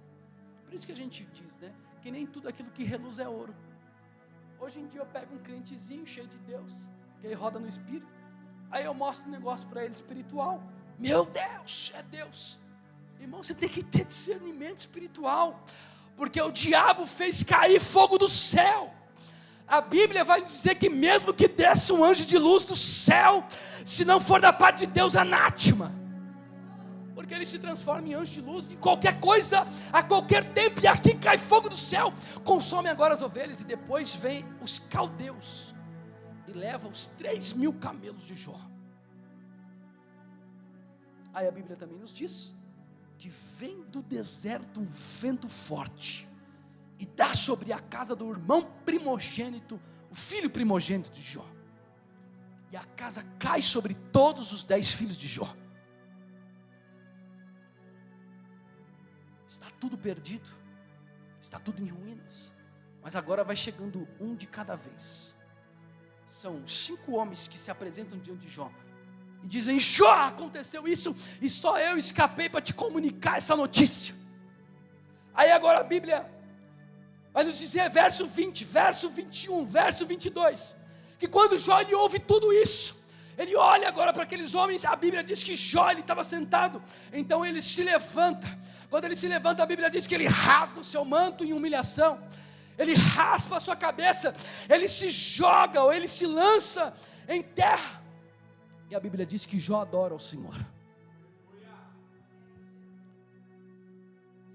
Por isso que a gente diz, né, que nem tudo aquilo que reluz é ouro. Hoje em dia eu pego um crentezinho cheio de Deus, que ele roda no Espírito, aí eu mostro um negócio para ele espiritual, meu Deus, é Deus. Irmão, você tem que ter discernimento espiritual, porque o diabo fez cair fogo do céu. A Bíblia vai dizer que mesmo que desce um anjo de luz do céu, se não for da parte de Deus, anátema, porque ele se transforma em anjo de luz, em qualquer coisa, a qualquer tempo, e aqui cai fogo do céu, consome agora as ovelhas, e depois vem os caldeus, e leva os 3.000 camelos de Jó. Aí a Bíblia também nos diz, que vem do deserto um vento forte, e dá sobre a casa do irmão primogênito, o filho primogênito de Jó, e a casa cai sobre todos os 10 filhos de Jó. Está tudo perdido, está tudo em ruínas, mas agora vai chegando um de cada vez. São 5 homens que se apresentam diante de Jó, e dizem: Jó, aconteceu isso, e só eu escapei para te comunicar essa notícia. Aí agora a Bíblia vai nos dizer, verso 20, verso 21, verso 22, que quando Jó ele ouve tudo isso, ele olha agora para aqueles homens. A Bíblia diz que Jó ele estava sentado, então ele se levanta. Quando ele se levanta, a Bíblia diz que ele rasga o seu manto em humilhação, ele raspa a sua cabeça, ele se joga, ou ele se lança em terra, e a Bíblia diz que Jó adora ao Senhor.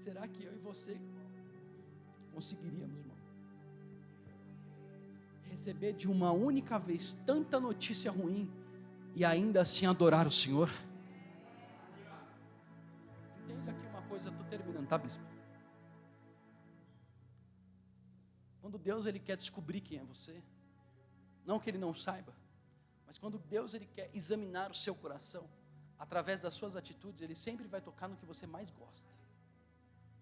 Será que eu e você conseguiríamos, irmão, receber de uma única vez tanta notícia ruim e ainda assim adorar o Senhor? Entende aqui uma coisa, estou terminando, tá, bispo? Quando Deus ele quer descobrir quem é você, não que ele não saiba, mas quando Deus ele quer examinar o seu coração, através das suas atitudes, ele sempre vai tocar no que você mais gosta.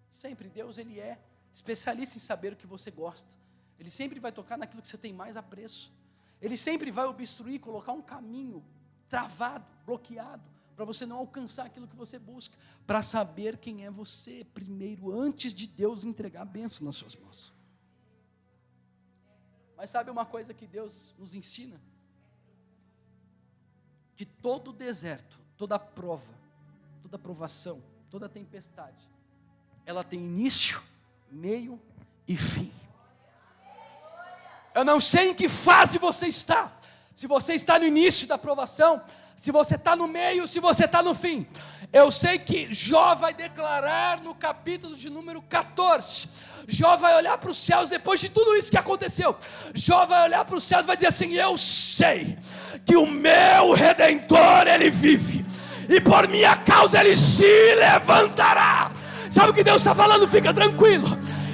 Sempre. Deus ele é especialista em saber o que você gosta. Ele sempre vai tocar naquilo que você tem mais apreço. Ele sempre vai obstruir, colocar um caminho travado, bloqueado, para você não alcançar aquilo que você busca, para saber quem é você primeiro, antes de Deus entregar a bênção nas suas mãos. Mas sabe uma coisa que Deus nos ensina? Que todo deserto, toda prova, toda provação, toda tempestade, ela tem início, meio e fim. Eu não sei em que fase você está, se você está no início da provação, se você está no meio, se você está no fim. Eu sei que Jó vai declarar no capítulo de número 14, Jó vai olhar para os céus depois de tudo isso que aconteceu. Jó vai olhar para os céus e vai dizer assim: eu sei que o meu Redentor ele vive, e por minha causa ele se levantará. Sabe o que Deus está falando? Fica tranquilo,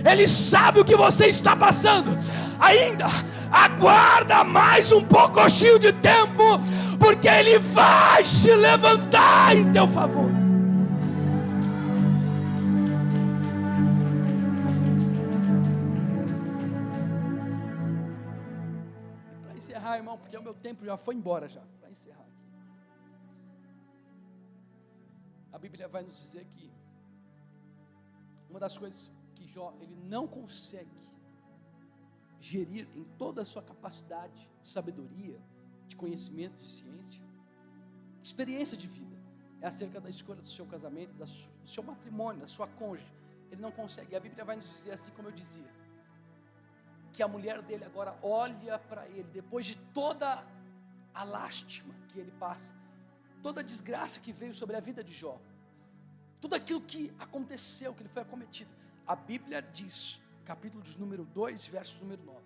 Ele sabe o que você está passando. Ainda aguarda mais um pouquinho de tempo, porque Ele vai se levantar em teu favor. E para encerrar, irmão, porque o meu tempo já foi embora já. Para encerrar, a Bíblia vai nos dizer que uma das coisas que Jó ele não consegue gerir em toda a sua capacidade de sabedoria, de conhecimento, de ciência, de experiência de vida, é acerca da escolha do seu casamento, do seu matrimônio, da sua cônjuge. Ele não consegue. E a Bíblia vai nos dizer, assim como eu dizia, que a mulher dele agora olha para ele, depois de toda a lástima que ele passa, toda a desgraça que veio sobre a vida de Jó, tudo aquilo que aconteceu, que ele foi acometido. A Bíblia diz, capítulo de número 2, verso número 9,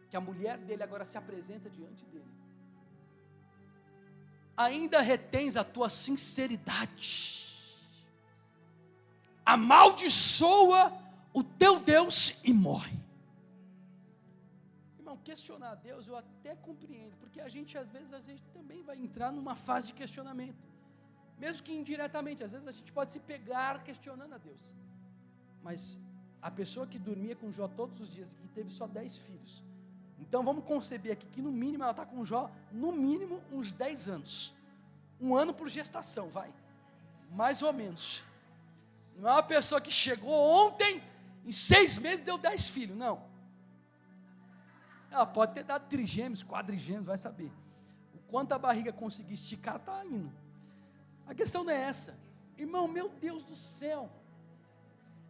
que a mulher dele agora se apresenta diante dele. Ainda retens a tua sinceridade, amaldiçoa o teu Deus e morre. Irmão, questionar a Deus eu até compreendo, porque a gente às vezes também vai entrar numa fase de questionamento. Mesmo que indiretamente, às vezes a gente pode se pegar questionando a Deus. Mas a pessoa que dormia com Jó todos os dias, que teve só 10 filhos. Então vamos conceber aqui que no mínimo ela está com Jó, no mínimo uns 10 anos. 1 ano por gestação, vai. Mais ou menos. Não é uma pessoa que chegou ontem, em 6 meses deu 10 filhos, não. Ela pode ter dado trigêmeos, quadrigêmeos, vai saber. O quanto a barriga conseguir esticar, está indo. A questão não é essa. Irmão, meu Deus do céu.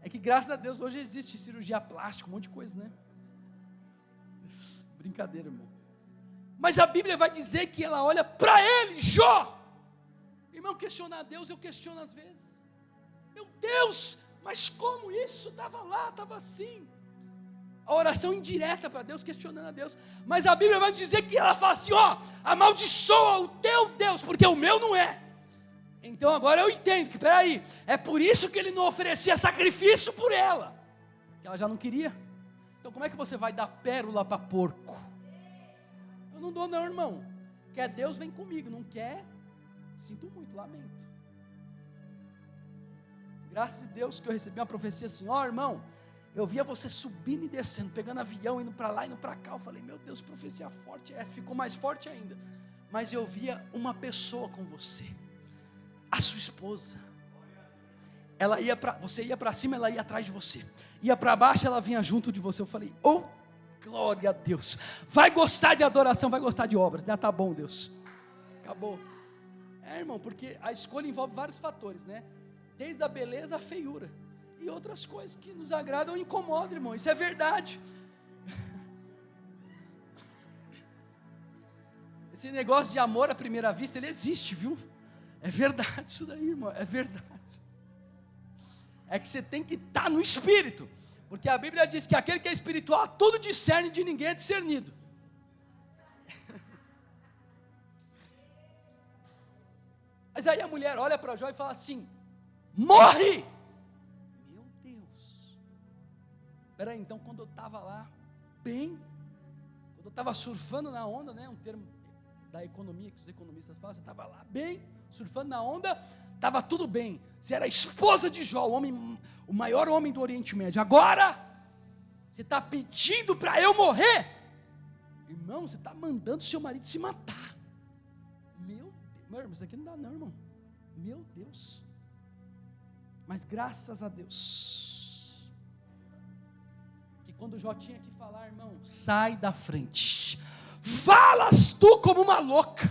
É que graças a Deus hoje existe cirurgia plástica, um monte de coisa, né? Brincadeira, irmão. Mas a Bíblia vai dizer que ela olha para ele, Jó. Irmão, questionar a Deus eu questiono às vezes. Meu Deus, mas como isso? Estava lá, estava assim. A oração indireta para Deus, questionando a Deus. Mas a Bíblia vai dizer que ela fala assim, ó, amaldiçoa o teu Deus, porque o meu não é. Então agora eu entendo que, peraí, é por isso que ele não oferecia sacrifício por ela, que ela já não queria. Então como é que você vai dar pérola para porco? Eu não dou não, irmão. Quer Deus, vem comigo, não quer? Sinto muito, lamento. Graças a Deus que eu recebi uma profecia assim, ó irmão, eu via você subindo e descendo, pegando avião, indo para lá, indo para cá. Eu falei, meu Deus, profecia forte essa, ficou mais forte ainda. Mas eu via uma pessoa com você, a sua esposa. Ela ia você ia para cima, ela ia atrás de você. Ia para baixo, ela vinha junto de você. Eu falei, oh, glória a Deus. Vai gostar de adoração, vai gostar de obra. Já tá bom, Deus. Acabou. Irmão, porque a escolha envolve vários fatores, né? Desde a beleza à feiura. E outras coisas que nos agradam ou incomodam, irmão. Isso é verdade. Esse negócio de amor à primeira vista, ele existe, viu? É verdade isso daí, irmão. É verdade. É que você tem que estar no espírito. Porque a Bíblia diz que aquele que é espiritual, tudo discerne, de ninguém é discernido. Mas aí a mulher olha para Jó e fala assim, morre! Meu Deus. Espera aí, então quando eu estava lá, bem, quando eu estava surfando na onda, né, um termo da economia que os economistas falam, você estava lá bem, surfando na onda, estava tudo bem, você era a esposa de Jó, o maior homem do Oriente Médio, agora, você está pedindo para eu morrer? Irmão, você está mandando seu marido se matar. Meu irmão, isso aqui não dá não, irmão. Meu Deus. Mas graças a Deus, que quando Jó tinha que falar, irmão, sai da frente. Falas tu como uma louca.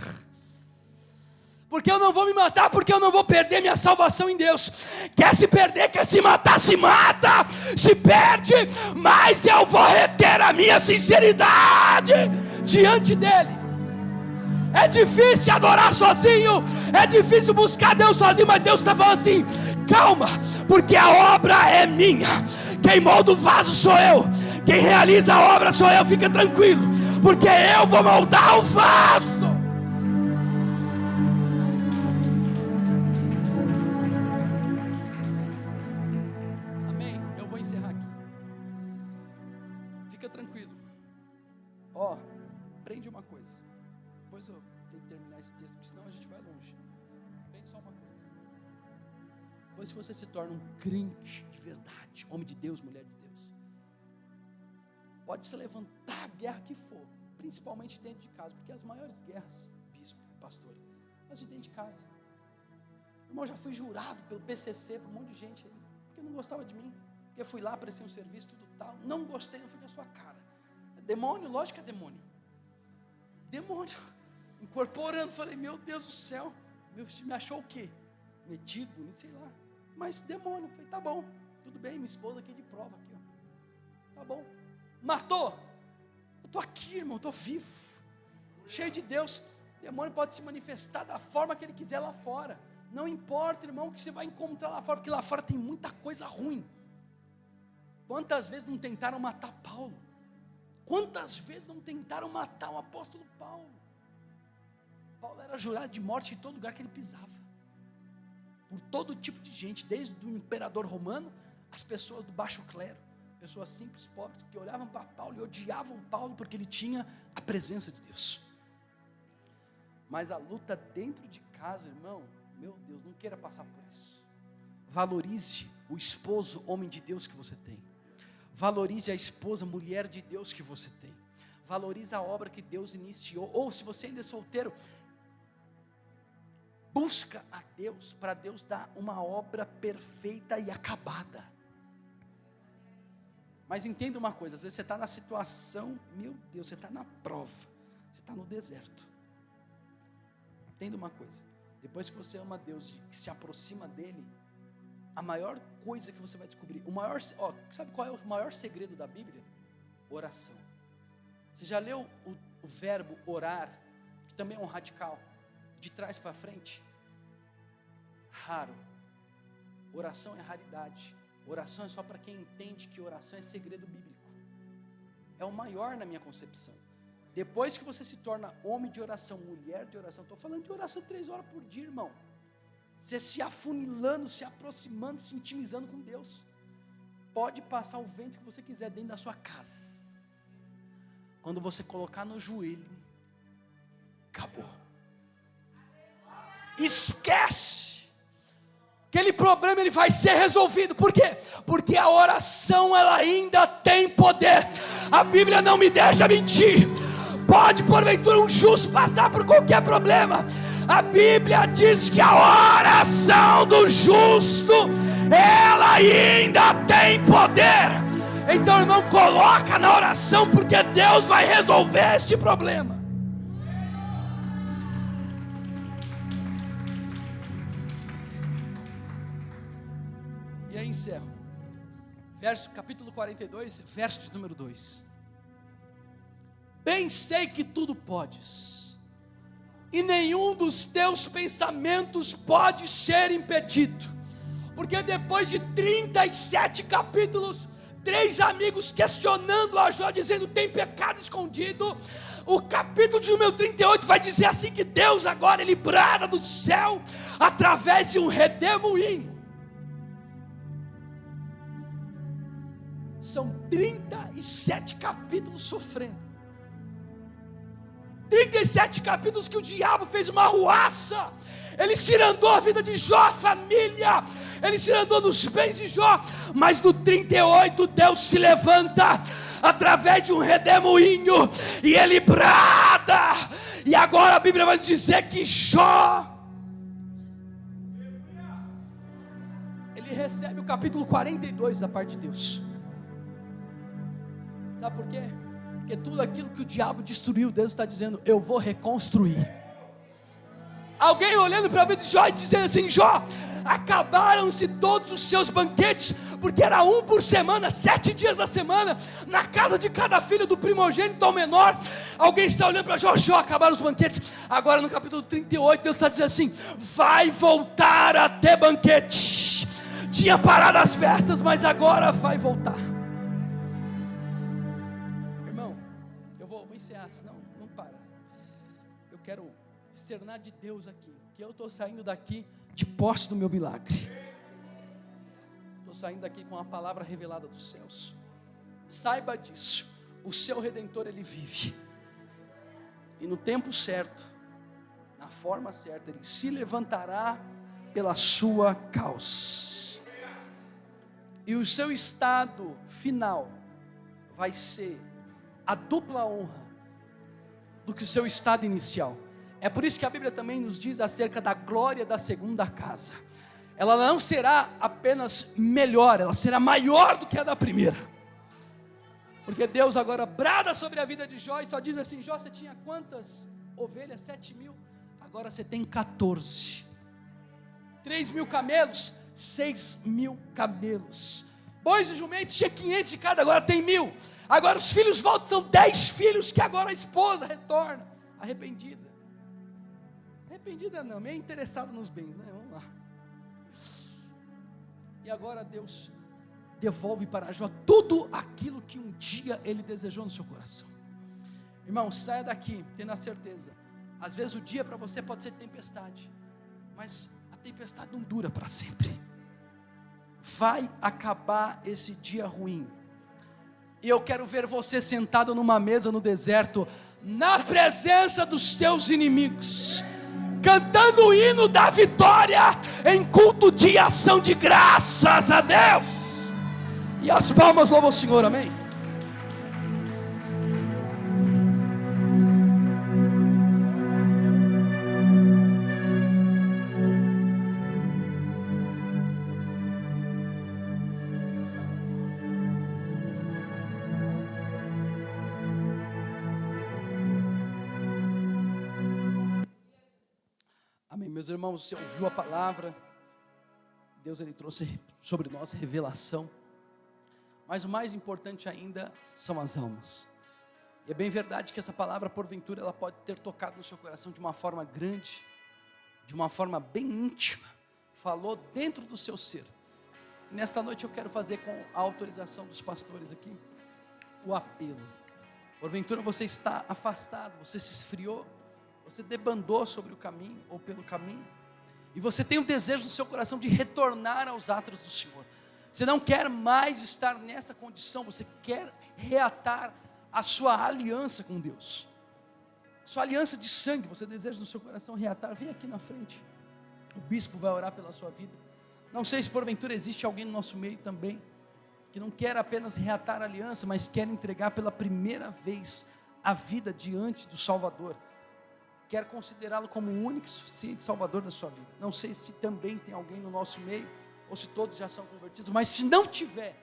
Porque eu não vou me matar, porque eu não vou perder minha salvação em Deus. Quer se perder, quer se matar, se mata. Se perde, mas eu vou reter a minha sinceridade diante dele. É difícil adorar sozinho, é difícil buscar Deus sozinho, mas Deus está falando assim, calma, porque a obra é minha, quem molda o vaso sou eu, quem realiza a obra sou eu, fica tranquilo, porque eu vou moldar o vaso. Amém, eu vou encerrar aqui, fica tranquilo, aprende uma coisa. Depois eu tenho que terminar esse texto, porque senão a gente vai longe. Aprende só uma coisa. Depois, se você se torna um crente de verdade, homem de Deus, mulher de Deus, pode se levantar a guerra que for, principalmente dentro de casa, porque as maiores guerras, bispo, pastor, as de dentro de casa. Irmão, já fui jurado pelo PCC, por um monte de gente aí, porque não gostava de mim, porque eu fui lá, prestei um serviço, tudo tal, não gostei, não fui com a sua cara. É demônio, lógico que é demônio. Demônio. Incorporando, falei, meu Deus do céu, me achou o quê? Metido, bonito, sei lá, mas demônio, falei, tá bom, tudo bem, minha esposa aqui de prova, aqui, ó. Tá bom, matou, eu estou aqui, irmão, eu estou vivo, cheio de Deus. Demônio pode se manifestar da forma que ele quiser lá fora, não importa, irmão, o que você vai encontrar lá fora, porque lá fora tem muita coisa ruim. Quantas vezes não tentaram matar Paulo? Quantas vezes não tentaram matar o apóstolo Paulo? Paulo era jurado de morte em todo lugar que ele pisava, por todo tipo de gente, desde o imperador romano, as pessoas do baixo clero, pessoas simples, pobres, que olhavam para Paulo e odiavam Paulo, porque ele tinha a presença de Deus. Mas a luta dentro de casa, irmão, Meu Deus, não queira passar por isso. Valorize o esposo, homem de Deus que você tem. Valorize a esposa, mulher de Deus que você tem. Valorize a obra que Deus iniciou. Ou se você ainda é solteiro, busca a Deus, para Deus dar uma obra perfeita e acabada. Mas entenda uma coisa, às vezes você está na situação, meu Deus, você está na prova, você está no deserto. Entenda uma coisa, depois que você ama Deus e se aproxima dEle, a maior coisa que você vai descobrir, sabe qual é o maior segredo da Bíblia? Oração. Você já leu o verbo orar, que também é um radical, de trás para frente? Raro. Oração é raridade. Oração é só para quem entende que oração é segredo bíblico. É o maior na minha concepção. Depois que você se torna homem de oração, mulher de oração, estou falando de oração 3 horas por dia, irmão. Você se afunilando, se aproximando, se intimizando com Deus. Pode passar o vento que você quiser dentro da sua casa. Quando você colocar no joelho, acabou. Esquece. Aquele problema ele vai ser resolvido. Por quê? Porque a oração ela ainda tem poder. A Bíblia não me deixa mentir. Pode porventura um justo passar por qualquer problema. A Bíblia diz que a oração do justo ela ainda tem poder. Então, irmão, coloca na oração, porque Deus vai resolver este problema. E aí encerro. Capítulo 42, verso de número 2. Bem sei que tudo podes, e nenhum dos teus pensamentos pode ser impedido. Porque depois de 37 capítulos, 3 amigos questionando a Jó, dizendo: tem pecado escondido. O capítulo de número 38 vai dizer assim, que Deus agora ele brada do céu, através de um redemoinho. São 37 capítulos sofrendo. 37 capítulos que o diabo fez uma arruaça. Ele cirandou a vida de Jó, a família. Ele cirandou nos bens de Jó. Mas no 38 Deus se levanta através de um redemoinho e ele brada. E agora a Bíblia vai dizer que Jó, ele recebe o capítulo 42 da parte de Deus. Sabe por quê? Porque tudo aquilo que o diabo destruiu, Deus está dizendo: eu vou reconstruir. Alguém olhando para a vida de Jó e dizendo assim: Jó, acabaram-se todos os seus banquetes, porque era um por semana, 7 dias da semana, na casa de cada filho, do primogênito ao menor. Alguém está olhando para Jó: Jó, acabaram os banquetes. Agora no capítulo 38 Deus está dizendo assim: vai voltar a ter banquete. Tinha parado as festas, mas agora vai voltar. Senão não para. Eu quero externar de Deus aqui, que eu estou saindo daqui de posse do meu milagre. Estou saindo daqui com a palavra revelada dos céus. Saiba disso. O seu Redentor ele vive. E no tempo certo, na forma certa, ele se levantará pela sua causa. E o seu estado final vai ser a dupla honra do que o seu estado inicial. É por isso que a Bíblia também nos diz acerca da glória da segunda casa. Ela não será apenas melhor, ela será maior do que a da primeira. Porque Deus agora brada sobre a vida de Jó e só diz assim: Jó, você tinha quantas ovelhas? 7.000. Agora você tem 14. 3.000 camelos, 6.000 camelos. Bois e jumentos, tinha 500 de cada, agora tem 1.000. Agora os filhos voltam, são 10 filhos, que agora a esposa retorna, arrependida. Arrependida não, meio interessada nos bens, né? Vamos lá. E agora Deus devolve para Jó tudo aquilo que um dia ele desejou no seu coração. Irmão, saia daqui tendo a certeza. Às vezes o dia para você pode ser tempestade, mas a tempestade não dura para sempre. Vai acabar esse dia ruim. E eu quero ver você sentado numa mesa no deserto, na presença dos teus inimigos, cantando o hino da vitória em culto de ação de graças a Deus. E as palmas louvam o Senhor, amém? Amém, meus irmãos, você ouviu a palavra, Deus ele trouxe sobre nós revelação, mas o mais importante ainda são as almas. E é bem verdade que essa palavra, porventura, ela pode ter tocado no seu coração de uma forma grande, de uma forma bem íntima, falou dentro do seu ser. E nesta noite eu quero fazer, com a autorização dos pastores aqui, o apelo. Porventura você está afastado, você se esfriou, você debandou sobre o caminho, ou pelo caminho, e você tem um desejo no seu coração de retornar aos atos do Senhor. Você não quer mais estar nessa condição, você quer reatar a sua aliança com Deus, sua aliança de sangue, você deseja no seu coração reatar. Vem aqui na frente, o bispo vai orar pela sua vida. Não sei se porventura existe alguém no nosso meio também, que não quer apenas reatar a aliança, mas quer entregar pela primeira vez a vida diante do Salvador, quer considerá-lo como o único e suficiente Salvador da sua vida. Não sei se também tem alguém no nosso meio, ou se todos já são convertidos, mas se não tiver,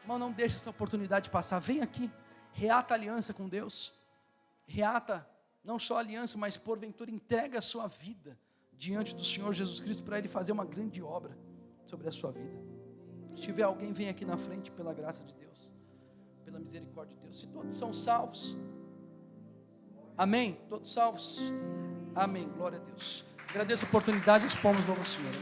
irmão, não deixe essa oportunidade passar. Vem aqui, reata a aliança com Deus, reata não só a aliança, mas porventura entrega a sua vida diante do Senhor Jesus Cristo, para Ele fazer uma grande obra sobre a sua vida. Se tiver alguém, vem aqui na frente, pela graça de Deus, pela misericórdia de Deus. Se todos são salvos, amém? Todos salvos? Amém, glória a Deus. Agradeço a oportunidade, as palmas louvam o Senhor.